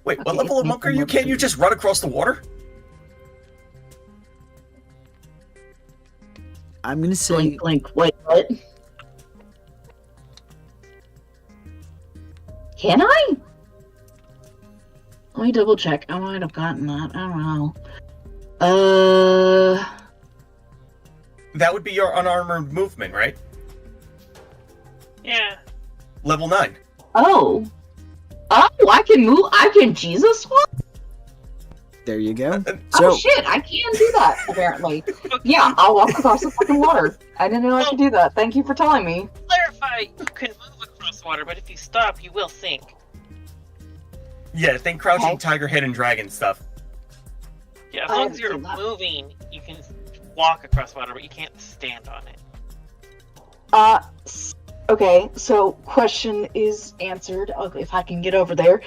Wait, what Okay, level of make monk are them you? up Can't to you me. just run across the water? I'm going to say Blink, blink. Wait, what? Can I? Let me double check. I might have gotten that. I don't know. That would be your unarmored movement, right? Yeah. Level 9. Oh. Oh, I can move. I can Jesus swap? there you go. Oh So, shit, I can do that, apparently. Yeah, I'll walk across the fucking water. I didn't know I could do that. Thank you for telling me. Clarify, you can move across water, but if you stop, you will sink. Yeah, think crouching Okay. tiger, hidden dragon stuff. Yeah, as I long as you're understand that. moving, you can walk across water, but you can't stand on it. Okay, so question is answered. Okay, if I can get over there.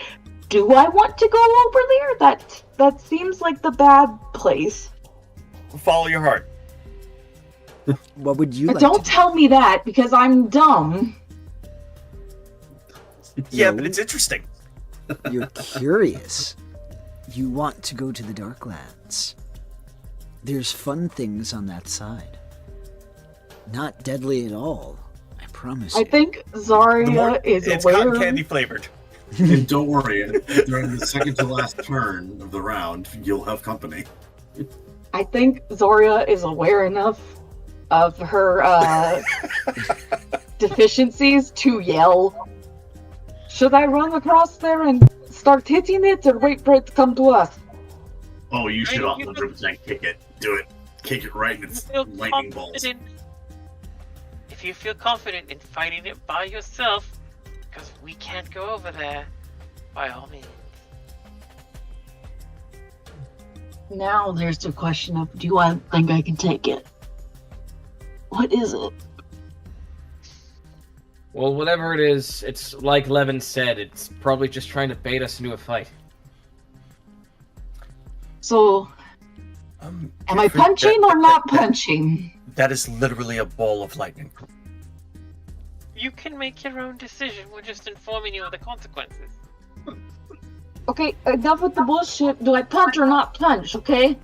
Do I want to go over there? That seems like the bad place. Follow your heart. what would you like Don't to tell me that because I'm dumb. Yeah, No. but it's interesting. do? You're curious. You want to go to the Darklands. There's fun things on that side. Not deadly at all, I promise I you. think The Zarya more, is it's aware. cotton candy flavored. And don't worry, during the second to last turn of the round, you'll have company. I think Zarya is aware enough of her deficiencies to yell. Should I run across there and start hitting it, or wait for it to come to us? Oh, you should Right, you 100% kick it. Do it. Kick it right in If you its feel lightning balls. confident, if you feel confident in fighting it by yourself, because we can't go over there, by all means. Now there's the question of, do I think I can take it? What is it? Well, whatever it is, it's like Levin said, it's probably just trying to bait us into a fight. So, am I punching or not punching? That is literally a ball of lightning. You can make your own decision. We're just informing you of the consequences. Okay, enough with the bullshit. Do I punch or not punch, okay?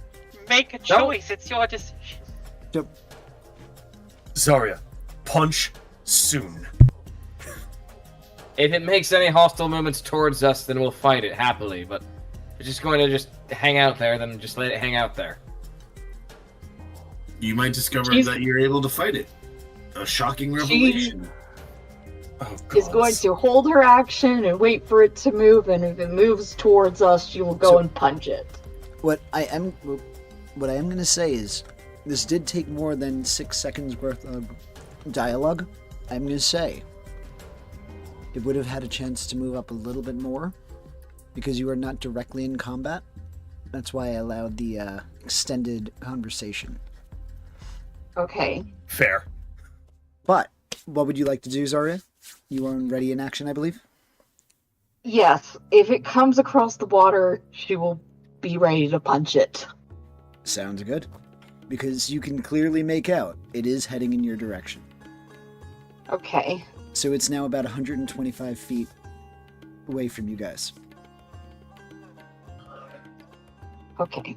Make a choice. It's your decision. Zarya, punch soon. If it makes any hostile movements towards us, then we'll fight it happily, but if it's just going to just hang out there, then just let it hang out there. You might discover She's- that you're able to fight it. A shocking revelation. Oh, Is God. going to hold her action and wait for it to move, and if it moves towards us, she will go So- and punch it. What I am what I am going to say is this did take more than 6 seconds worth of dialogue. I'm going to say it would have had a chance to move up a little bit more because you are not directly in combat. That's why I allowed the extended conversation. Okay. Fair. But what would you like to do, Zarya? You are ready in action, I believe? Yes, if it comes across the water, she will be ready to punch it. Sounds good. Because you can clearly make out it is heading in your direction. Okay. So it's now about 125 feet away from you guys. Okay.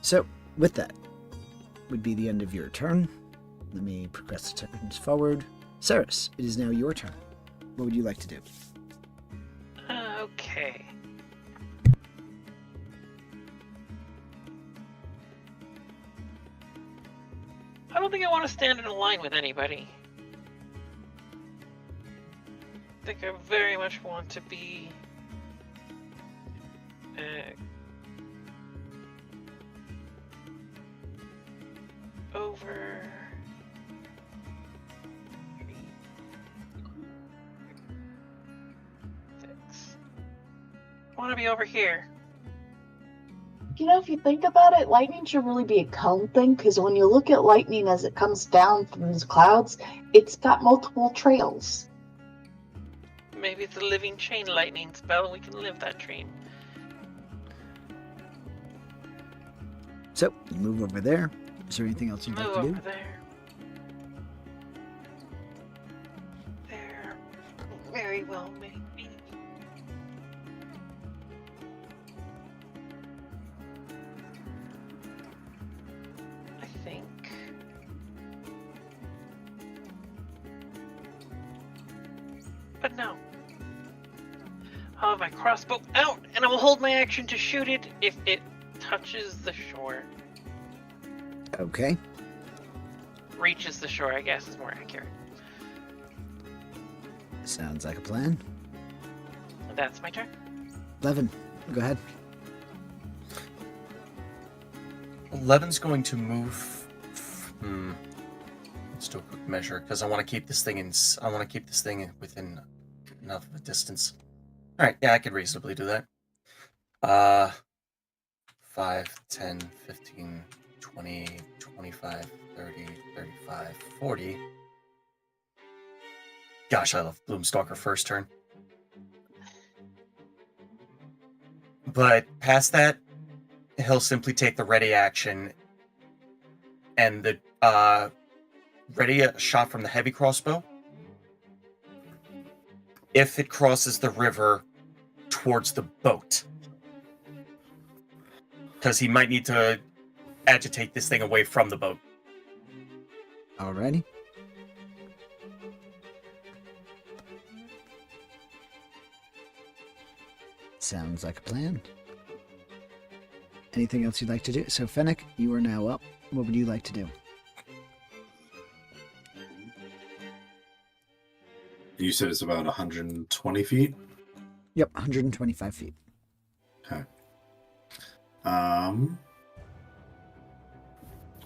So, with that, would be the end of your turn. Let me progress the turns forward. Ceres, it is now your turn. What would you like to do? Okay. I don't think I want to stand in a line with anybody. I think I very much want to be over. I want to be over here. You know, if you think about it, lightning should really be a cone thing, because when you look at lightning as it comes down from these clouds, it's got multiple trails. Maybe it's a living chain lightning spell and we can live that dream. So, you move over there. Is there anything else you'd Move like to do? over there. There. Very well, maybe. I think. But no. I'll have my crossbow out, and I will hold my action to shoot it if it touches the shore. Okay. Reaches the shore, I guess, is more accurate. Sounds like a plan. That's my turn. Levin, go ahead. Levin's going to move. Let's do a quick measure because I want to keep this thing in. I want to keep this thing within enough of a distance. All right, yeah, I could reasonably do that. 5, 10, 15, 20, 25, 30, 35, 40. Gosh, I love Bloomstalker first turn. But past that, he'll simply take the ready action and the ready a shot from the heavy crossbow. If it crosses the river towards the boat. Because he might need to agitate this thing away from the boat. Alrighty. Sounds like a plan. Anything else you'd like to do? So, Fennec, you are now up. What would you like to do? You said it's about 120 feet? Yep, 125 feet. Okay.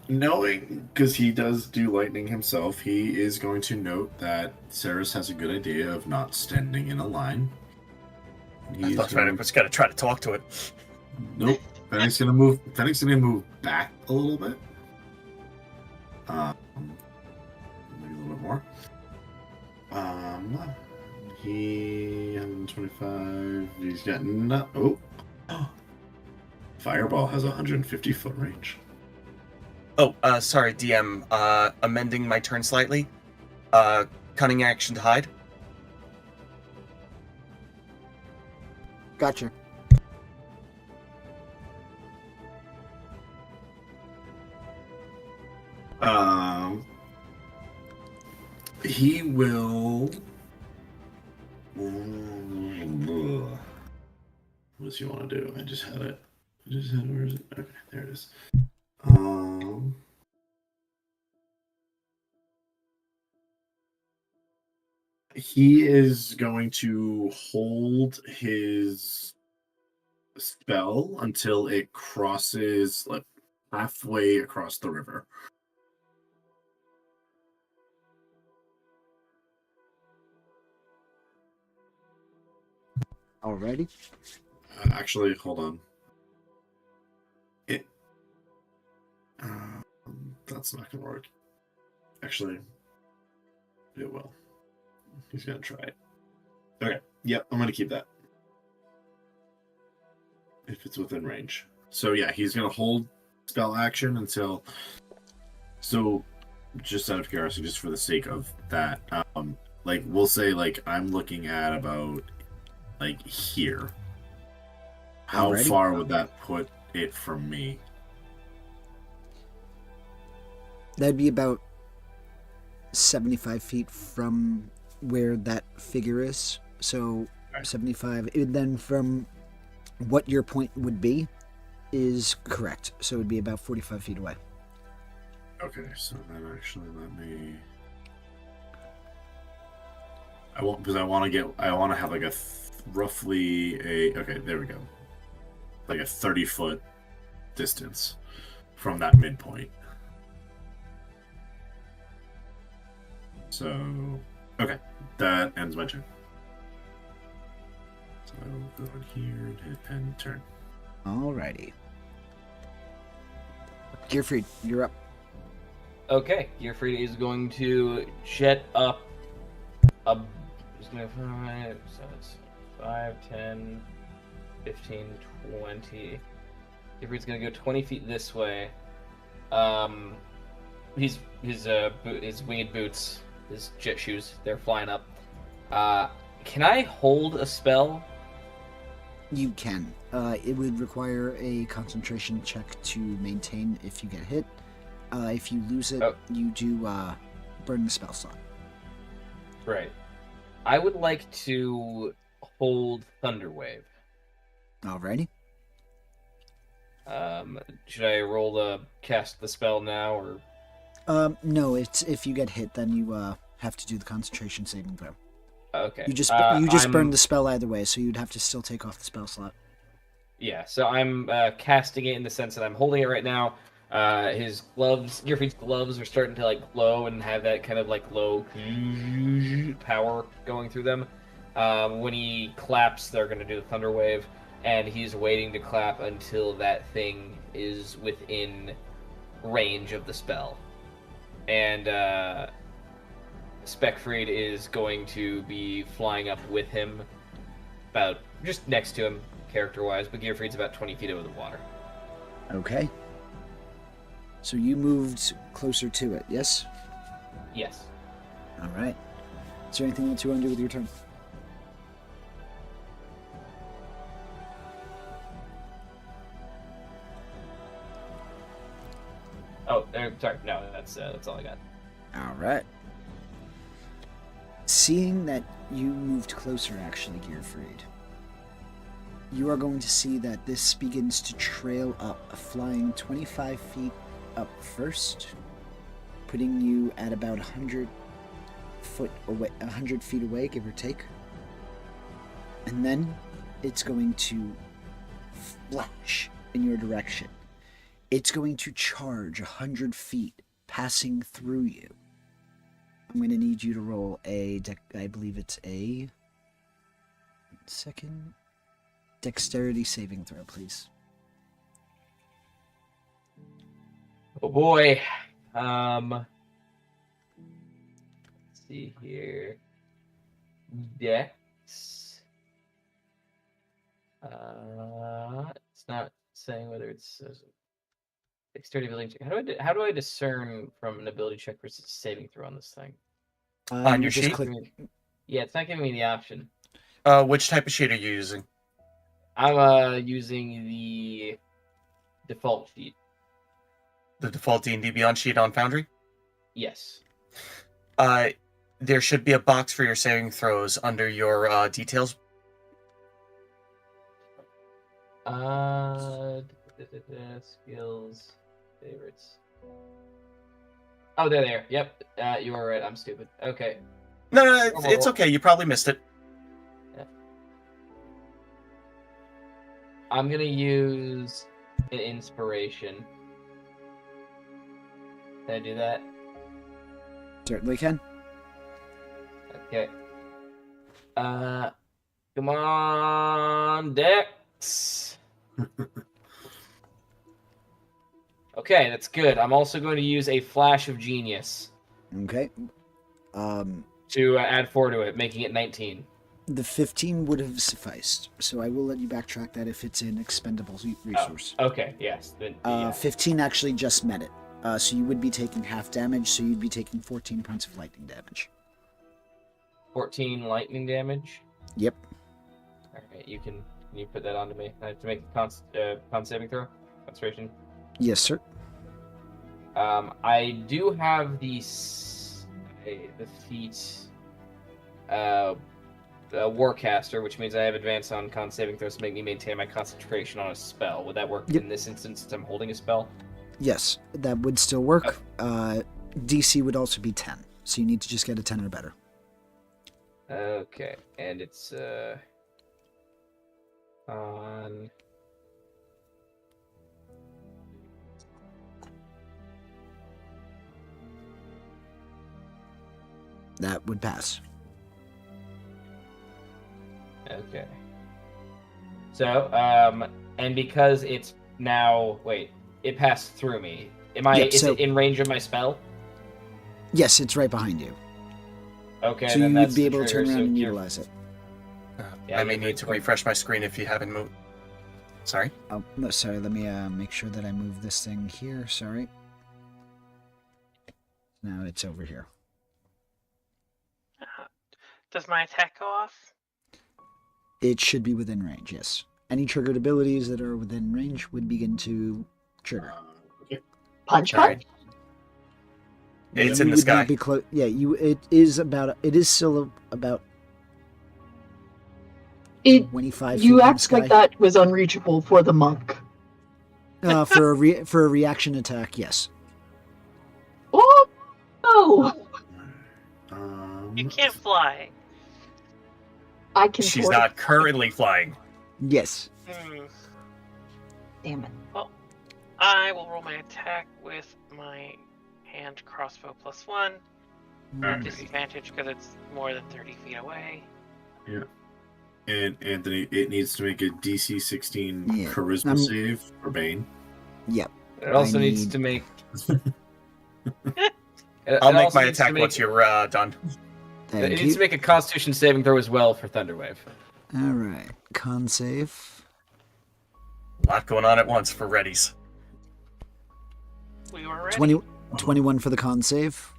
Knowing, because he does do lightning himself, he is going to note that Ceres has a good idea of not standing in a line. I thought Fennec was going to try to talk to it. Nope. Fennec's gonna move. Fennec's gonna move back a little bit. Maybe a little bit more. He 125. He's got no. Oh, Fireball has 150 foot range. Oh, sorry, DM. Amending my turn slightly. Cunning action to hide. Gotcha. He will. What does he want to do? I just had it. Where is it? Okay, there it is. He is going to hold his spell until it crosses like halfway across the river. Alrighty. Actually, hold on. It. That's not gonna work. Actually, it will. He's gonna try it. Okay. Yep, I'm gonna keep that. If it's within range. So yeah, he's gonna hold spell action until. So, just out of curiosity, just for the sake of that, like we'll say like I'm looking at about like here. How Alrighty. far would that put it from me? That'd be about 75 feet from where that figure is. So Right. 75. And then from what your point would be is correct. So it would be about 45 feet away. Okay, so then actually let me. I want because I want to have like a roughly a. Okay, there we go. Like a 30-foot distance from that midpoint. So, okay, that ends my turn. So I will go in here and hit end turn. Alrighty. Gearfried, you're up. Okay, Gearfried is going to jet up. He's going to 5, so it's 5, 10, 15, 20. Gearfried's going to go 20 feet this way. His winged boots, his jet shoes, they're flying up. Can I hold a spell? You can. It would require a concentration check to maintain if you get hit. If you lose it, you do burn the spell slot. Right. I would like to hold Thunderwave. Alrighty. Should I roll to cast the spell now, or? No, it's if you get hit, then you have to do the concentration saving throw. Okay. You just I'm- burned the spell either way, so you'd have to still take off the spell slot. Yeah, so I'm casting it in the sense that I'm holding it right now. His gloves, Gearfried's gloves, are starting to like glow and have that kind of like low power going through them. When he claps, they're going to do the thunder wave, and he's waiting to clap until that thing is within range of the spell. And Speckfried is going to be flying up with him, about just next to him, character-wise, but Gearfried's about 20 feet over the water. Okay. So you moved closer to it, yes? Yes. Alright. Is there anything else you want to do with your turn? Oh, sorry. No, that's all I got. Alright. Seeing that you moved closer, actually, Gearfried, you are going to see that this begins to trail up, flying 25 feet up first, putting you at about 100 feet away, give or take. And then it's going to flash in your direction. It's going to charge 100 feet, passing through you. I'm going to need you to roll I believe it's a second dexterity saving throw, please. Oh boy. Let's see here. Dex. It's not saying whether it's dexterity ability check. How do I discern from an ability check versus saving throw on this thing? On your just sheet? click. Yeah, it's not giving me the option. Which type of sheet are you using? I'm using the default sheet. The default D&D Beyond sheet on Foundry? Yes. There should be a box for your saving throws under your details. Skills, favorites. Oh, there they are. Yep, you are right. I'm stupid. Okay. No, it's okay. You probably missed it. I'm gonna use an inspiration. Can I do that? Certainly can. Okay. Come on, Dex. Okay, that's good. I'm also going to use a flash of genius Okay. to add 4 to it, making it 19. The 15 would have sufficed, so I will let you backtrack that if it's an expendable resource. Okay, yes. Then, yeah. 15 actually just met it. So you would be taking half damage, so you'd be taking 14 points of lightning damage. 14 lightning damage. Yep. All right, can you put that onto me? I have to make a con saving throw, concentration. Yes, sir. I do have the feat, Warcaster, which means I have advance on con saving throws to make me maintain my concentration on a spell. Would that work Yep. in this instance since I'm holding a spell? Yes, that would still work. DC would also be 10, so you need to just get a 10 or better. Okay, and it's on. That would pass. Okay. So, and because it's now, wait, it passed through me. Yep, is so- it in range of my spell? Yes, it's right behind you. Okay, So then you that's would be the able to trigger, turn around so and you're- utilize it. Yeah, I may you're need to right. refresh my screen if you haven't moved. Sorry. Oh, no, sorry. Let me make sure that I move this thing here. Sorry. Now it's over here. Does my attack go off? It should be within range, yes. Any triggered abilities that are within range would begin to trigger. Okay. Punch All card? right. It's You in the would not sky. be close. Yeah, it is still about It 25 you feet in the act like sky. that was unreachable for the monk. For a reaction attack, yes. Oh no! You can't fly. I can. She's port- not currently flying. Yes. Damn it! I will roll my attack with my hand crossbow +1. Alright. Disadvantage because it's more than 30 feet away. And Anthony, it needs to make a DC 16 Yeah, charisma I'm- save for Bane. Yep. It also I needs need- to make. I'll make my attack once you're done. It Thank needs you. to make a Constitution saving throw as well for Thunderwave. All right. Con save. A lot going on at once for Reddies. We were ready. 21 for the con save.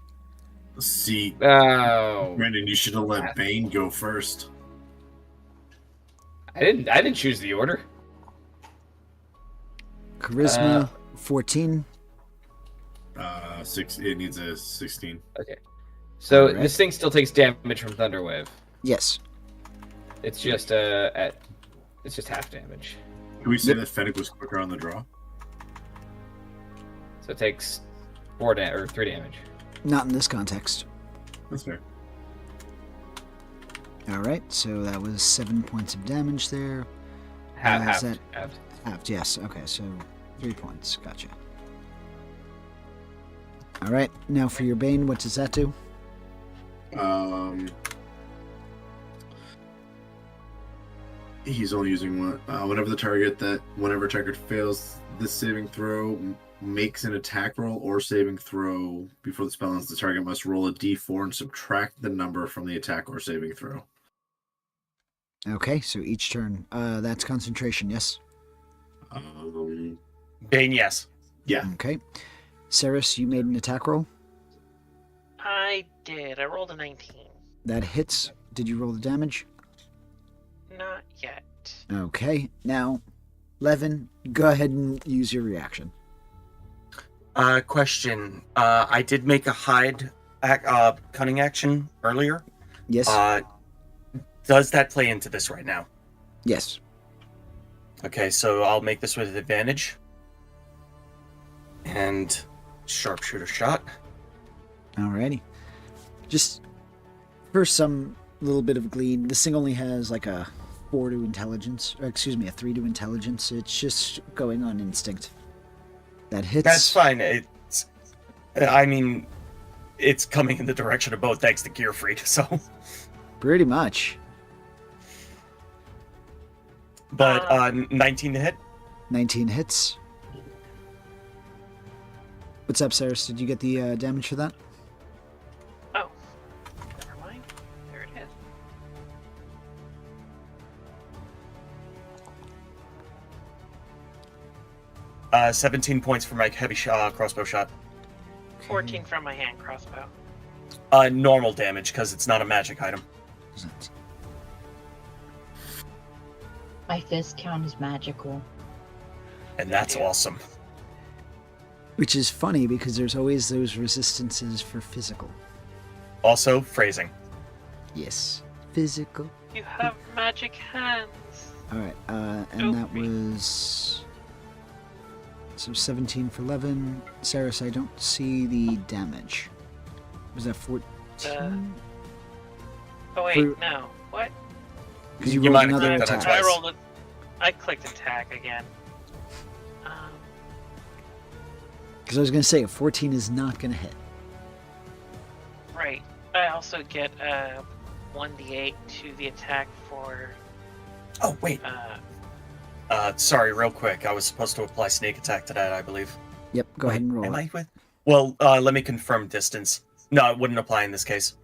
See, Oh, Brandon, you should have let Bane go first. I didn't choose the order. Charisma 14. It needs a 16. Okay, so Alright. this thing still takes damage from Thunderwave. Yes. It's just it's just half damage. Can we say that Fennec was quicker on the draw? So it takes 3 damage. Not in this context. That's fair. All right. So that was 7 points of damage there. Half. is that- Half. Halved, yes. Okay, so 3 points. Gotcha. All right. Now for your Bane, what does that do? He's only using one. Whenever target fails this saving throw, makes an attack roll or saving throw before the spell ends, the target must roll a d4 and subtract the number from the attack or saving throw. Okay, so each turn. That's concentration, yes? Bane, yes. Yeah. Okay. Ceres, you made an attack roll. I did. I rolled a 19. That hits. Did you roll the damage? Not yet. Okay. Now, Levin, go ahead and use your reaction. Question. I did make a hide cunning action earlier. Yes? Does that play into this right now? Yes. Okay, so I'll make this with advantage. And sharpshooter shot. Alrighty. Just for some little bit of glean, this thing only has like a 4 to intelligence, or excuse me, a 3 to intelligence. It's just going on instinct. That hits. That's fine. It's coming in the direction of both thanks to Gearfried, so. Pretty much. But 19 to hit. 19 hits. What's up, Saris? Did you get the damage for that? Oh, never mind. There it is. 17 points for my heavy crossbow shot. 14 from my hand crossbow. Normal damage because it's not a magic item, My fist count is magical. and that's Yeah. awesome. Which is funny because there's always those resistances for physical. Also, phrasing. Yes. Physical. You have magic hands. Alright, and that Dopey. was... So 17 for 11. Saris, I don't see the damage. Was that 14? Oh wait, For- no. What? Because you You rolled might have another clicked on it attack. I twice. rolled it. I clicked attack again. Because I was going to say, a 14 is not going to hit. Right. I also get 1d8 to the attack for. Oh, wait. Sorry, real quick. I was supposed to apply sneak attack to that, I believe. Yep, go ahead and roll Am it. I with? Well, let me confirm distance. No, it wouldn't apply in this case.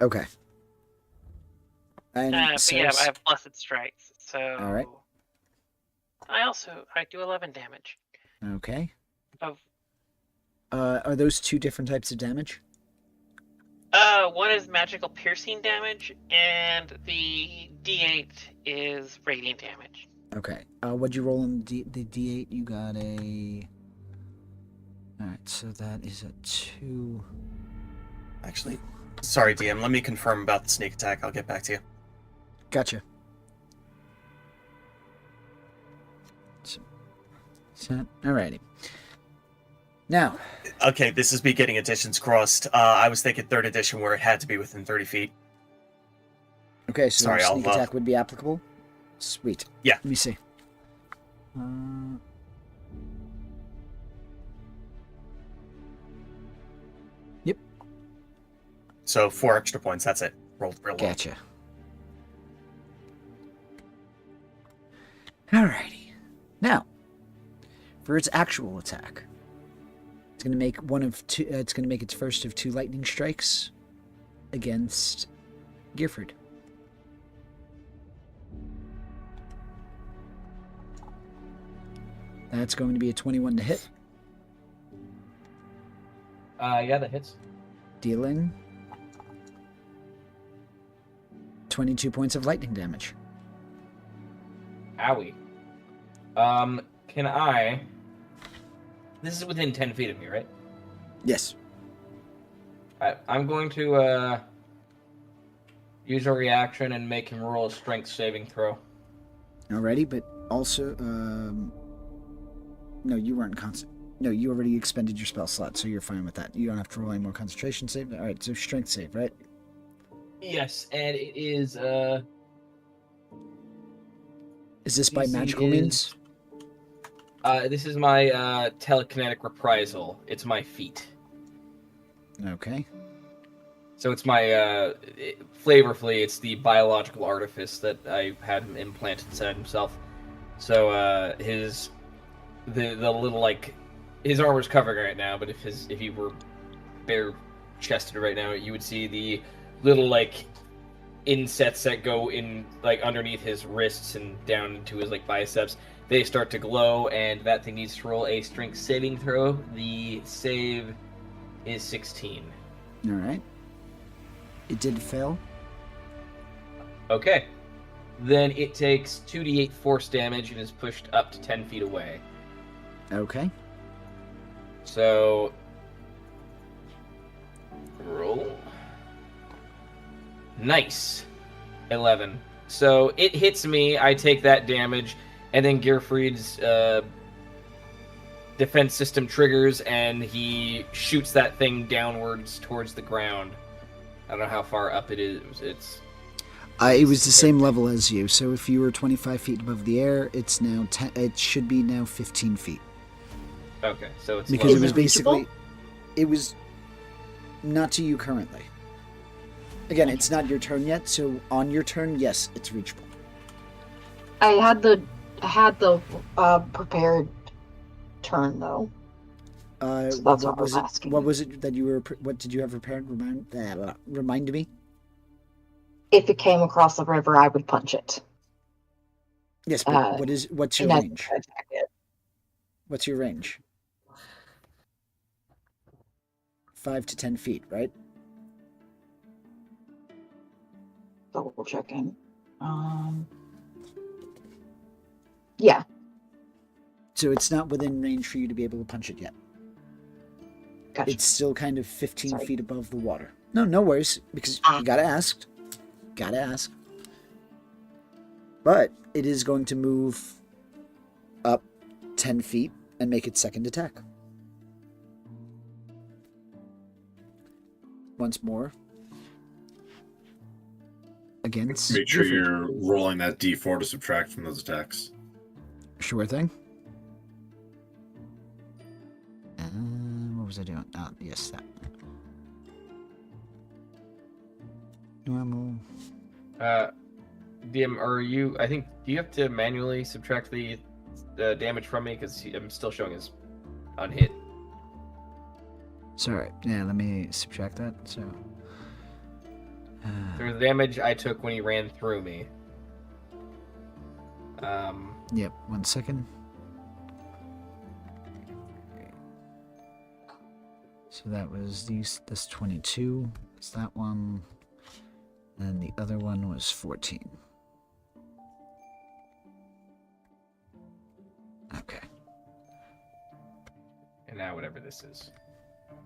Okay. And but yeah, Saris- I have blessed strikes, so. Alright. I do 11 damage. Okay. Of Are those two different types of damage? one is magical piercing damage, and the d8 is radiant damage. Okay. What'd you roll on the D8? You got a... Alright, so that is a 2... Actually, sorry, DM. Let me confirm about the sneak attack. I'll get back to you. Gotcha. So, alrighty. Now, Okay, this is me getting editions crossed. I was thinking 3rd edition where it had to be within 30 feet. okay, so Sorry, sneak I'll, attack would be applicable? Sweet. Yeah. Let me see. Yep, So 4 extra points. That's it. Rolled real well. gotcha. Alrighty. Now, for its actual attack, it's going to make one of two. It's going to make its first of 2 lightning strikes against Gearfried. That's going to be a 21 to hit, Yeah, that hits. dealing 22 points of lightning damage. Owie. Can I... This is within 10 feet of me, right? Yes. Alright, I'm going to, use a reaction and make him roll a strength saving throw. Alrighty, but also, no, you weren't constant. No, you already expended your spell slot, so you're fine with that. You don't have to roll any more concentration save. Alright, so strength save, right? Yes, and it is, Is this by DC magical is- means? This is my, telekinetic reprisal. It's my feat. Okay. So it's my, flavorfully, it's the biological artifice that I had him implant inside himself. So, the little, like, his armor's covering right now, but if he were bare-chested right now, you would see the little, like, insets that go in, like, underneath his wrists and down into his, like, biceps. They start to glow, and that thing needs to roll a strength saving throw. The save is 16. Alright. It did fail. Okay. Then it takes 2d8 force damage and is pushed up to 10 feet away. Okay. So... roll. Nice. 11. So it hits me, I take that damage, and then Gearfried's defense system triggers, and he shoots that thing downwards towards the ground. I don't know how far up it is. It's It was the same level as you. So if you were 25 feet above the air, it's now 10. It should be now 15 feet Okay, so it's because lower it was now. basically. It was not to you currently. Again, it's not your turn yet. So on your turn, yes, it's reachable. I had the prepared turn though. So that's what I was asking. What was it that you were? What did you have prepared? Remind me. If it came across the river, I would punch it. Yes, but what's your and I'd range? attack it. What's your range? 5 to 10 feet, right? Double checking. Yeah. So it's not within range for you to be able to punch it yet. Gotcha. It's still kind of 15 Sorry. feet above the water. No worries, because you gotta ask. Gotta ask. But it is going to move up 10 feet and make its second attack. Once more. Against. Make sure Gifford. you're rolling that D4 to subtract from those attacks. Sure thing. What was I doing? Oh, yes, that. Normal. DM, are you? I think do you have to manually subtract the damage from me because I'm still showing as unhit. Sorry. Yeah, let me subtract that. So. There's the damage I took when he ran through me. Yep. 1 second. So that was this 22. It's that one. And the other one was 14. Okay. And now whatever this is.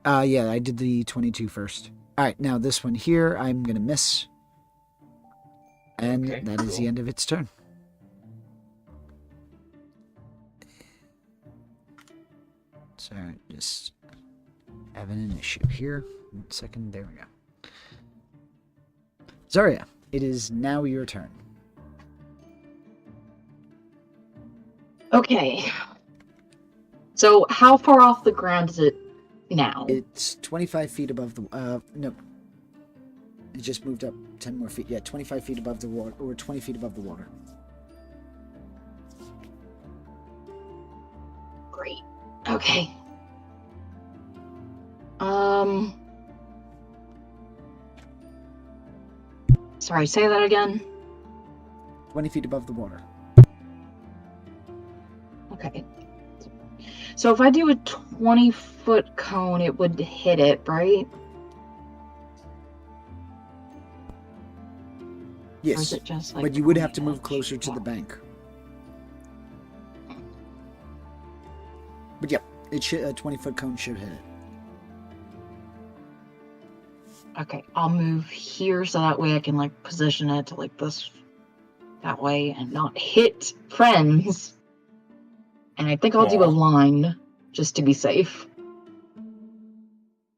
Yeah, I did the 22 first. Alright, now this one here, I'm gonna miss. And Okay, that is the cool. end of its turn. Sorry, just having an issue here. 1 second, there we go. Zarya, it is now your turn. Okay. So how far off the ground is it now? It's 25 feet above the... no. It just moved up 10 more feet. Yeah, 25 feet above the water, or 20 feet above the water. Great. Okay. Sorry, say that again. 20 feet above the water. Okay. So if I do a 20-foot cone, it would hit it, right? Or is Yes, it just like but you would have to 20 move closer to the bank. But yeah, it should, a 20-foot cone should hit it. Okay, I'll move here so that way I can like position it to like this, that way, and not hit friends. And I think I'll do a Aw. line just to be safe.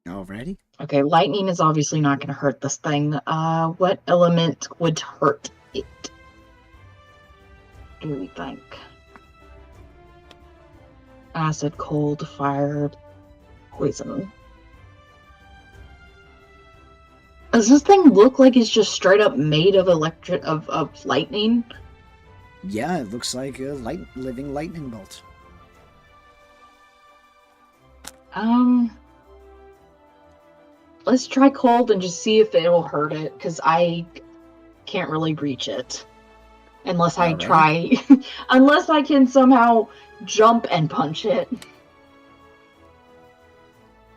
Alrighty. Okay, lightning is obviously not going to hurt this thing. What element would hurt it? Do we think? Acid, cold, fire, poison. Does this thing look like it's just straight up made of of lightning? Yeah, it looks like a living lightning bolt. Let's try cold and just see if it'll hurt it, because I can't really reach it. Unless I Alright. try, unless I can somehow jump and punch it.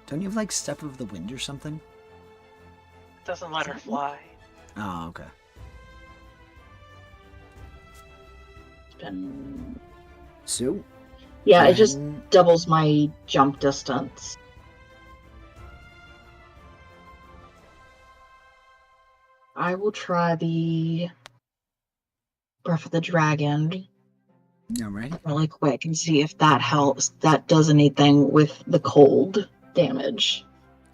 Don't you have like Step of the Wind or something? Doesn't let her fly. Oh, okay. So, Yeah, it just then- doubles my jump distance. I will try the Breath of the Dragon Alrighty. really quick and see if that helps. That does anything with the cold damage.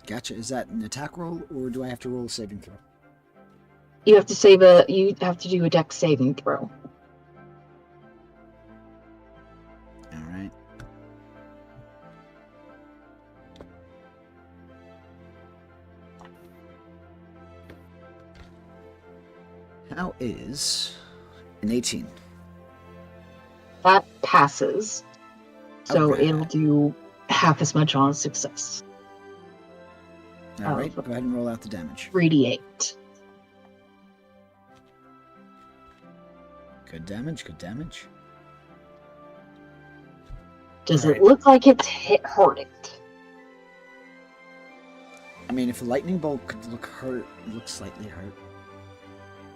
Gotcha. Is that an attack roll, or do I have to roll a saving throw? You have to do a dex saving throw. All right. How is an 18? That passes. So Okay. it'll do half as much on a success. All right. Go ahead and roll out the damage. 3d8. Good damage. Good damage. Does Alright. it look like it's hurt it? I mean, if a lightning bolt could look hurt, it looks slightly hurt.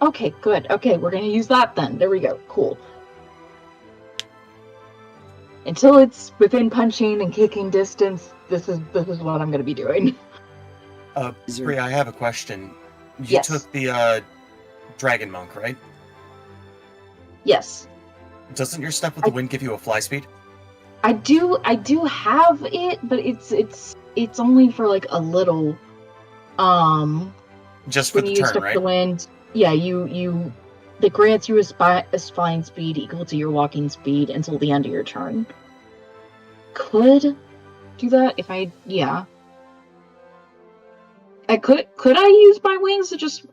Okay, good. Okay, we're gonna use that then. There we go. Cool. Until it's within punching and kicking distance, this is what I'm gonna be doing. Is there? Bree, I have a question. You Yes. took the dragon monk, right? Yes. Doesn't your step with the wind give you a fly speed? I do have it, but it's only for like a little Just for when the you use turn, Step right? the wind. Yeah, it grants you a flying speed equal to your walking speed until the end of your turn. Could do that if I could I use my wings to just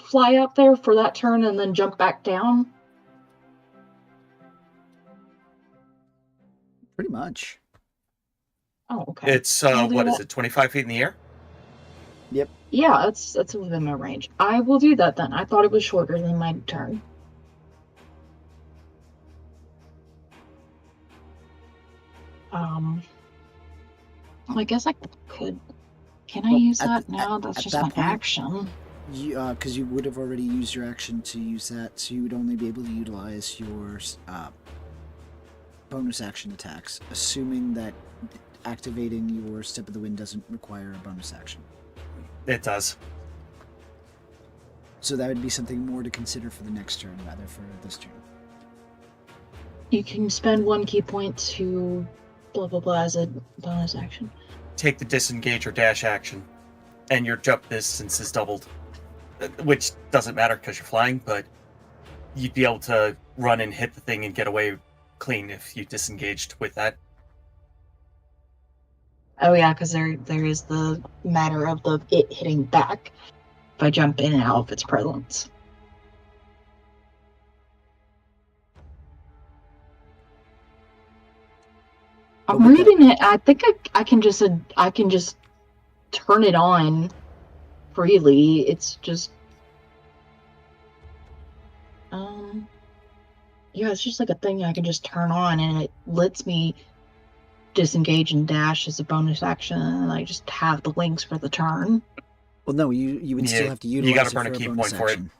fly up there for that turn and then jump back down? Pretty much. Oh, okay. It's I'll do what is that. it? 25 feet in the air? Yeah, that's within my range. I will do that then. I thought it was shorter than my turn. Well, I guess I could. Can I Well, use at that the- now? at- That's at just that my point- action. Because you would have already used your action to use that, so you would only be able to utilize your bonus action attacks, assuming that activating your Step of the Wind doesn't require a bonus action. It does. So that would be something more to consider for the next turn, rather for this turn. You can spend 1 key point to blah blah blah as a bonus action. Take the disengage or dash action, and your jump distance is doubled. Which doesn't matter because you're flying, but you'd be able to run and hit the thing and get away clean if you disengaged with that. Oh yeah, because there is the matter of it hitting back if I jump in and out of its presence. But I'm with that- reading it. I think I can just turn it on freely. It's just yeah, it's just like a thing I can just turn on, and it lets me disengage and dash as a bonus action, and I just have the wings for the turn. Well, no, you would still Yeah, have to you utilize gotta it burn for a a key bonus point for it. action.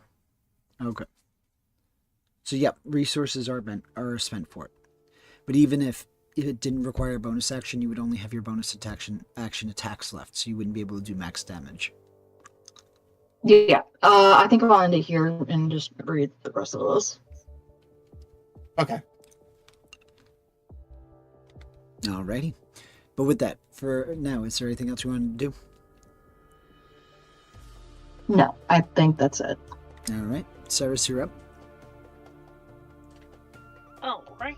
Okay. So yeah, resources are spent for it. But even if it didn't require a bonus action, you would only have your bonus action attacks left, so you wouldn't be able to do max damage. Yeah, I think I'll end it here and just read the rest of this. Okay. Alrighty. But with that, for now, is there anything else you want to do? No, I think that's it. Alright. Cyrus, you're up. All right.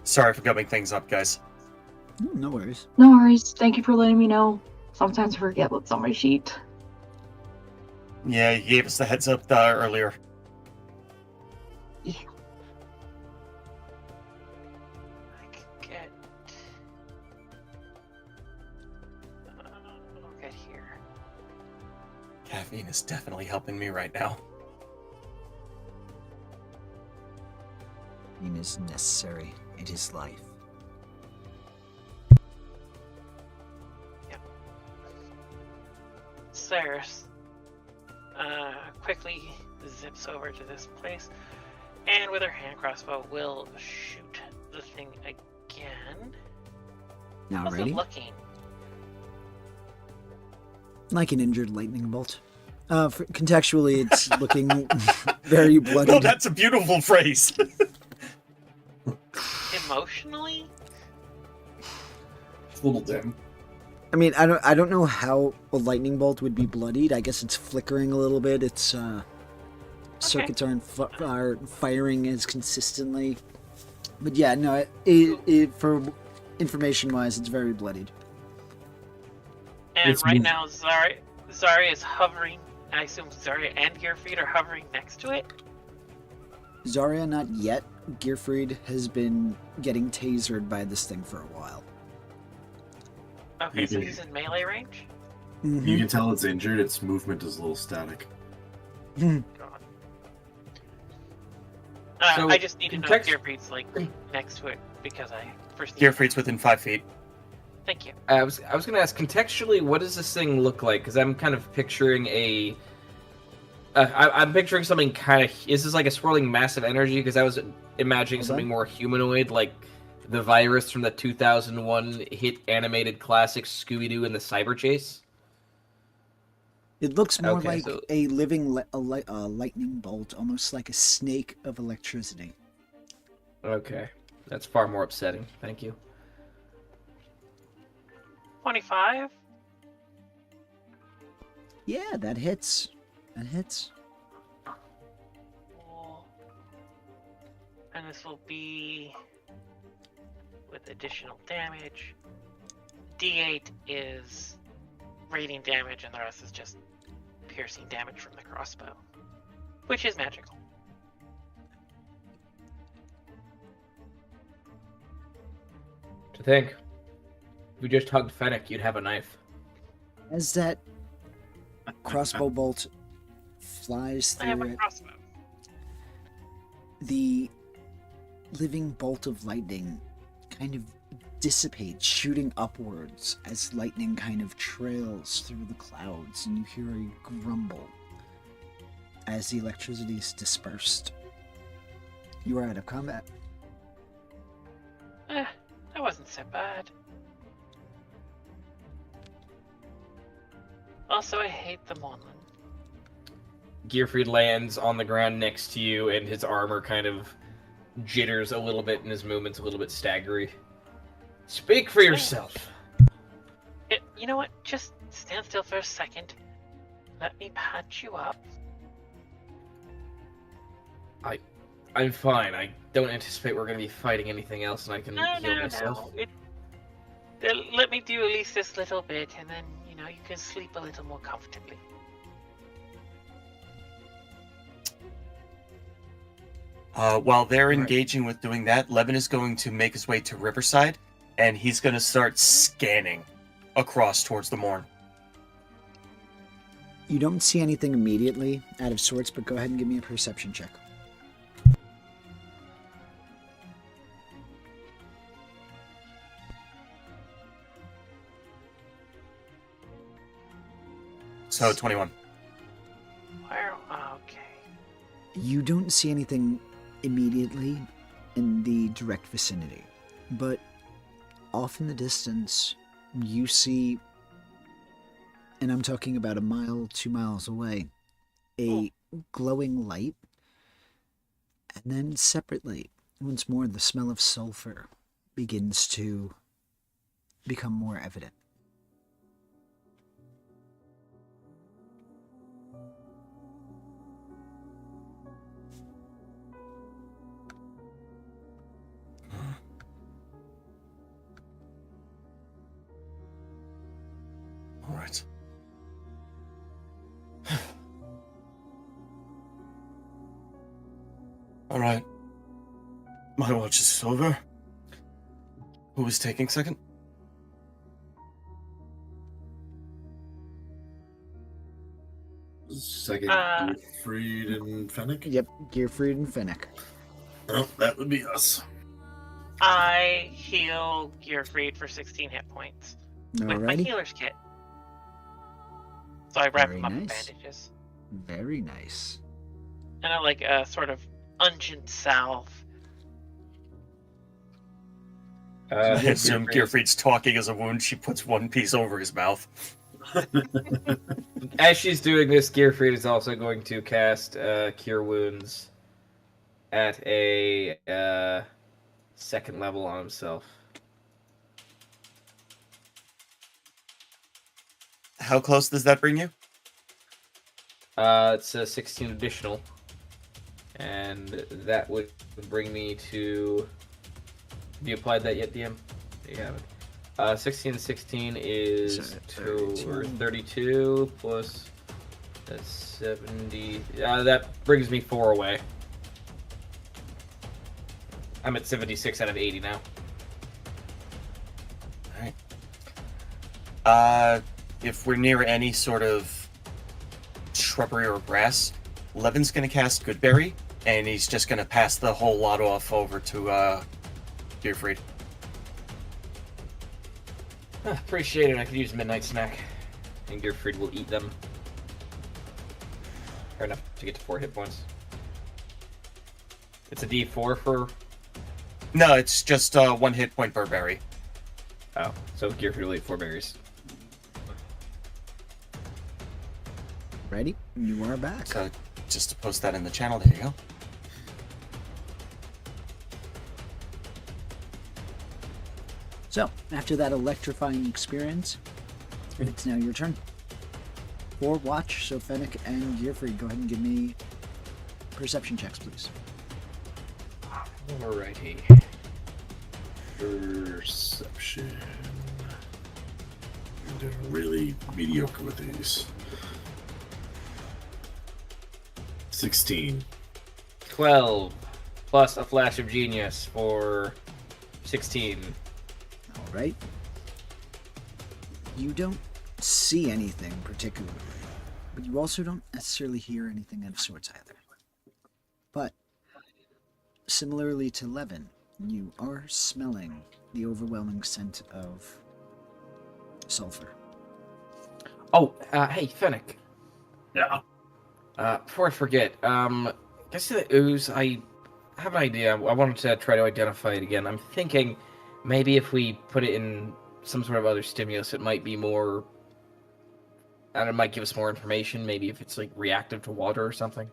Sorry for gumming things up, guys. No worries. No worries. Thank you for letting me know. Sometimes I forget what's on my sheet. Yeah, you gave us the heads up earlier. I could get. I'll get here. Caffeine is definitely helping me right now. It is necessary. It is life. Cyrus quickly zips over to this place, and with her hand crossbow will shoot the thing again. How's it Alrighty. looking? Like an injured lightning bolt. Contextually, it's looking very bloody. No, that's a beautiful phrase. Emotionally? It's a little dim. I mean, I don't know how a lightning bolt would be bloodied. I guess it's flickering a little bit. Its circuits aren't are firing as consistently. But yeah, no, it for information wise, it's very bloodied. And It's right move- now, Zarya is hovering. I assume Zarya and Gearfried are hovering next to it. Zarya, not yet. Gearfried has been getting tasered by this thing for a while. Okay, so Yeah. he's in melee range. You can tell it's injured. Its movement is a little static. God. So, I just need to know if context- Gearfried's like next to it because I first need Gearfried's within 5 feet. Thank you. I was going to ask contextually, what does this thing look like? Because I'm kind of picturing I'm picturing something kind of. Is this like a swirling mass of energy? Because I was imagining Okay. something more humanoid, like the virus from the 2001 hit animated classic Scooby Doo and the Cyber Chase. It looks more Okay, like so- a living lightning bolt, almost like a snake of electricity. Okay, that's far more upsetting. Thank you. 25. Yeah, that hits. That hits. Cool. And this will be with additional damage. D8 is radiant damage, and the rest is just piercing damage from the crossbow, which is magical. To think, if we just hugged Fennec, you'd have a knife. As that crossbow bolt flies I have through a it, crossbow. the living bolt of lightning kind of dissipates, shooting upwards as lightning kind of trails through the clouds, and you hear a grumble as the electricity is dispersed. You are out of combat. That wasn't so bad. Also, I hate the Monlin. Gearfried lands on the ground next to you, and his armor kind of jitters a little bit, and his movement's a little bit staggery. Speak for yourself. You know what? Just stand still for a second. Let me patch you up. I'm fine. I don't anticipate we're going to be fighting anything else, and I can heal myself. Let me do at least this little bit, and then, you can sleep a little more comfortably. While they're Right. engaging with doing that, Levin is going to make his way to Riverside, and he's going to start scanning across towards the Morn. You don't see anything immediately out of sorts, but go ahead and give me a perception check. So 21. Where? Okay. You don't see anything immediately in the direct vicinity, but off in the distance, you see, and I'm talking about a mile, 2 miles away, a glowing light, and then separately, once more, the smell of sulfur begins to become more evident. All right. All right. My watch is over. Who was taking second? Second, Freed and Fennec. Yep, Gearfried and Fennec. Oh, that would be us. I heal Gearfried for 16 hit points with my Alrighty. healer's kit. So I wrap Very him up in nice. bandages. Very nice. And I like a sort of ungent salve. I assume Gearfried's talking as a wound. She puts one piece over his mouth. As she's doing this, Gearfried is also going to cast Cure Wounds at a second level on himself. How close does that bring you? It's a 16 additional, and that would bring me to. Have you applied that yet, DM? You haven't. 16 and 16 is So, 32 plus that's 70. That brings me 4 away. I'm at 76 out of 80 now. If we're near any sort of shrubbery or grass, Levin's gonna cast Goodberry, and he's just gonna pass the whole lot off over to Gearfried. Appreciate it. I could use midnight snack, and Gearfried will eat them. Fair enough to get to 4 hit points. It's a D4 for. No, it's just 1 hit point per berry. Oh, so Gearfried will eat 4 berries. Ready? You are back. So just to post that in the channel, there you go. So, after that electrifying experience, it's now your turn. 4 watch, so Fennec and Gearfried, go ahead and give me perception checks, please. Alrighty. Perception. I'm doing really mediocre with these. 16. 12 plus a flash of genius for 16. All right. You don't see anything particularly, but you also don't necessarily hear anything of sorts either. But similarly to Levin, you are smelling the overwhelming scent of sulfur. Oh, hey, Fennec. Yeah. Before I forget, guess the ooze, I have an idea. I wanted to try to identify it again. I'm thinking maybe if we put it in some sort of other stimulus, it might be more, and it might give us more information. Maybe if it's like reactive to water or something.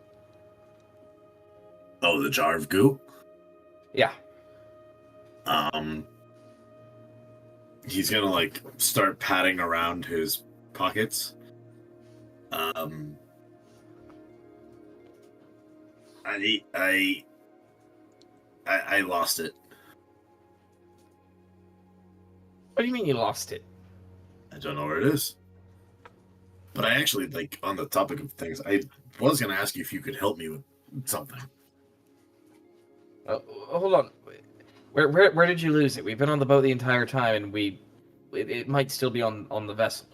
Oh, the jar of goo? Yeah. He's gonna like start patting around his pockets. I lost it. What do you mean you lost it? I don't know where it is. But I actually, like, on the topic of things, I was gonna ask you if you could help me with something. Hold on. Where did you lose it? We've been on the boat the entire time, and it might still be on the vessel.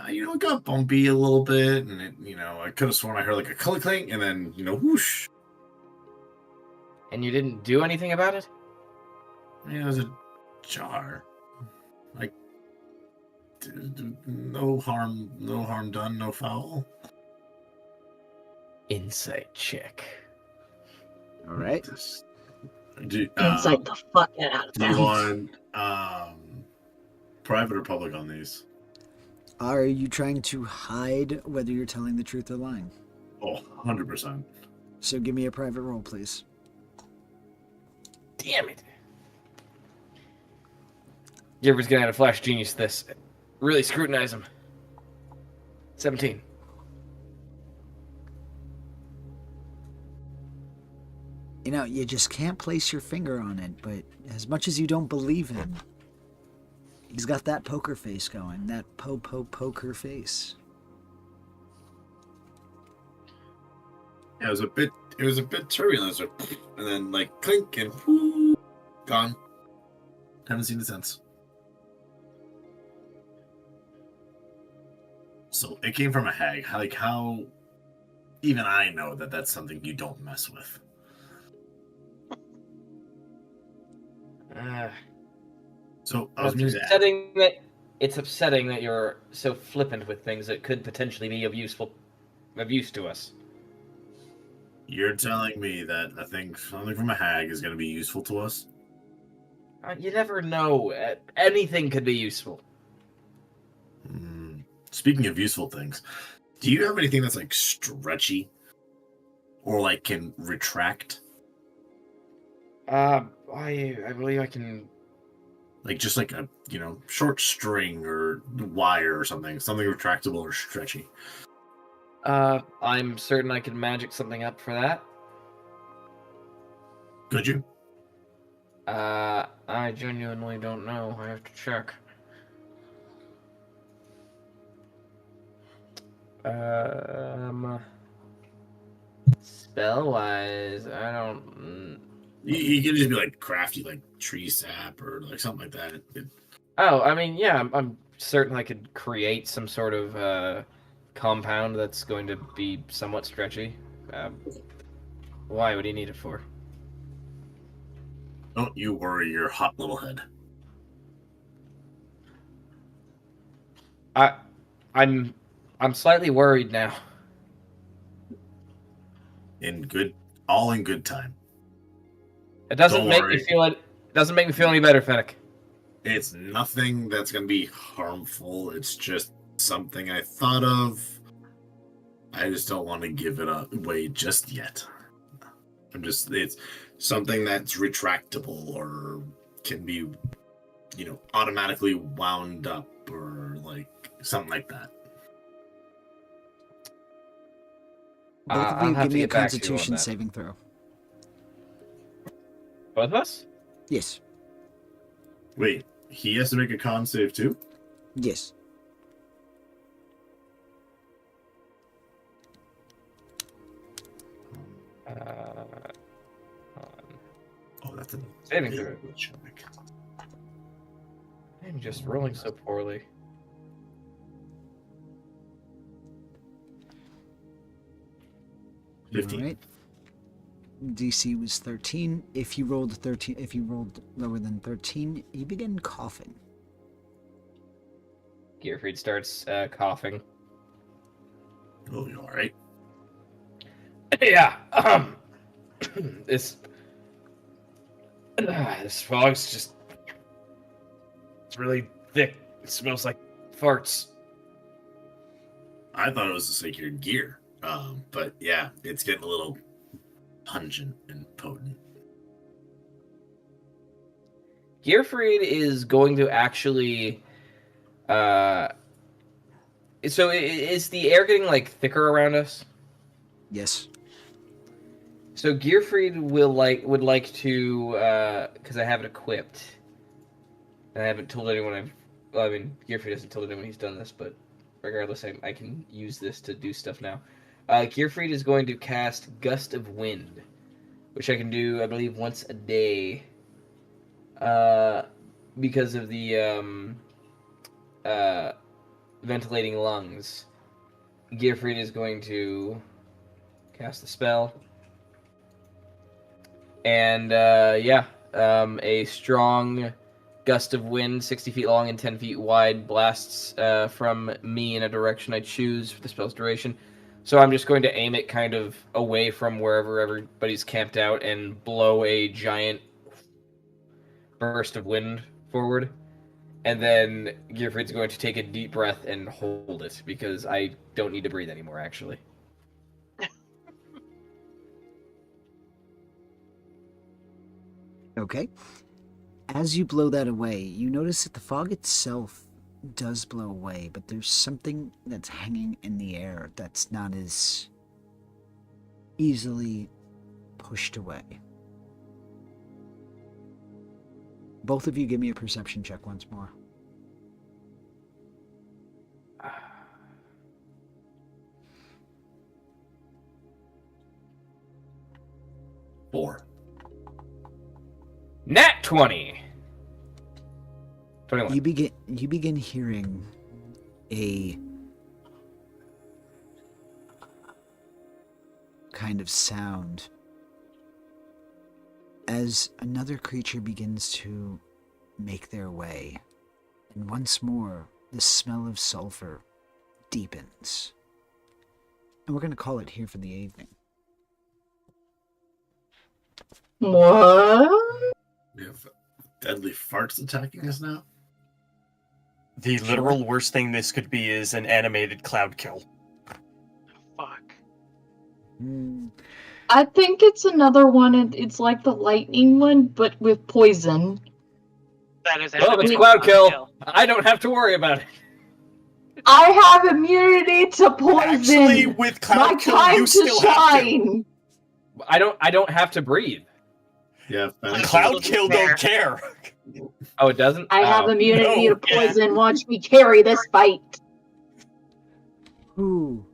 It got bumpy a little bit, and I could have sworn I heard like a clink clink, and then whoosh. And you didn't do anything about it? It was a jar. Like, no harm done, no foul. Insight check. All right. Insight the fuck out of Do you that. want private or public on these? Are you trying to hide whether you're telling the truth or lying? Oh, 100%. So give me a private roll, please. Damn it. Giver's gonna add a flash genius to this. Really scrutinize him. 17. You just can't place your finger on it, but as much as you don't believe him, he's got that poker face going. That poker face. Yeah, it was a bit turbulent, so, and then like clink and whoo, gone. Haven't seen it since. So it came from a hag. Like how even I know that that's something you don't mess with. So I was It's upsetting that you're so flippant with things that could potentially be of use to us. You're telling me that something from a hag is going to be useful to us? You never know. Anything could be useful. Speaking of useful things, do you have anything that's like stretchy or like can retract? I believe I can Like just like a short string or wire or something retractable or stretchy. I'm certain I can magic something up for that. Could you? I genuinely don't know. I have to check. Spell-wise, I don't. You can just be like crafty, like tree sap or like something like that. Oh, I mean, yeah, I'm certain I could create some sort of compound that's going to be somewhat stretchy. Why would he need it for? Don't you worry your hot little head. I'm slightly worried now. All in good time. It doesn't Don't make worry. me feel it. Doesn't make me feel any better, Fennec. It's nothing that's gonna be harmful. It's just something I thought of. I just don't want to give it away just yet. It's something that's retractable or can be, automatically wound up or like something like that. Both of I'll you have give to me a get back to you on Constitution that. saving throw. Both of us? Yes. Wait, he has to make a con save too? Yes. Oh, that's a Saving throw. check. I'm just rolling so poorly. All 15. right. DC was 13. If you rolled lower than 13, you begin coughing. Gearfried starts coughing. Oh, you all right? Yeah. This fog's it's really thick. It smells like farts. I thought it was just like your gear. But yeah, it's getting a little pungent and potent. Gearfried is going to actually so is the air getting like thicker around us? Yes. So Gearfried would like to because I have it equipped. And I haven't told anyone Gearfried hasn't told anyone he's done this, but regardless, I can use this to do stuff now. Gearfried is going to cast Gust of Wind, which I can do, I believe, once a day. Because of the ventilating lungs. Gearfried is going to cast the spell. And a strong gust of wind, 60 feet long and 10 feet wide, blasts from me in a direction I choose for the spell's duration. So I'm just going to aim it kind of away from wherever everybody's camped out and blow a giant burst of wind forward. And then Gearfried's going to take a deep breath and hold it, because I don't need to breathe anymore, actually. Okay. As you blow that away, you notice that the fog itself does blow away, but there's something that's hanging in the air that's not as easily pushed away. Both of you give me a perception check once more. Four. Nat 20! 21. You begin hearing a kind of sound as another creature begins to make their way, and once more the smell of sulfur deepens. And we're going to call it here for the evening. What? We have deadly farts attacking us now. The literal worst thing this could be is an animated cloud kill. Fuck. I think it's another one. It's like the lightning one, but with poison. That is Well, it's enemy cloud kill. I don't have to worry about it. I have immunity to poison. Actually, with My Cloud Kill, time you to still have to. shine. I don't have to breathe. Yeah, Fennec. Cloud Kill don't care. Oh, it doesn't? I have Oh. immunity No, to poison. Watch me carry this fight. Ooh.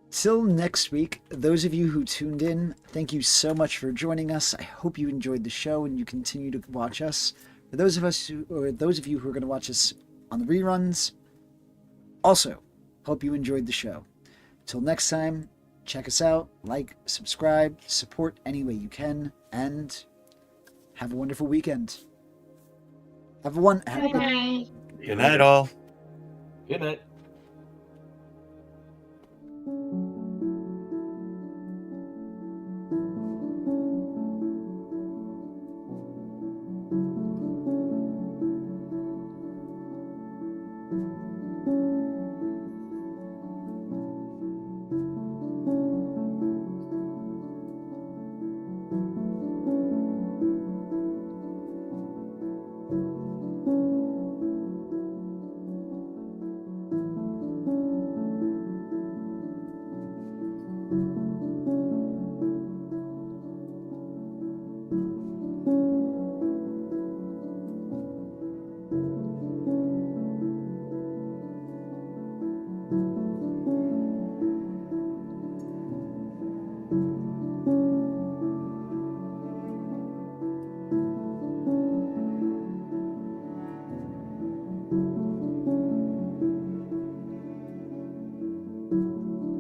Till next week, those of you who tuned in, thank you so much for joining us. I hope you enjoyed the show and you continue to watch us. For those of you who are going to watch us on the reruns, also hope you enjoyed the show. Till next time, check us out, like, subscribe, support any way you can, and have a wonderful weekend. Bye bye. Good night, all. Good night.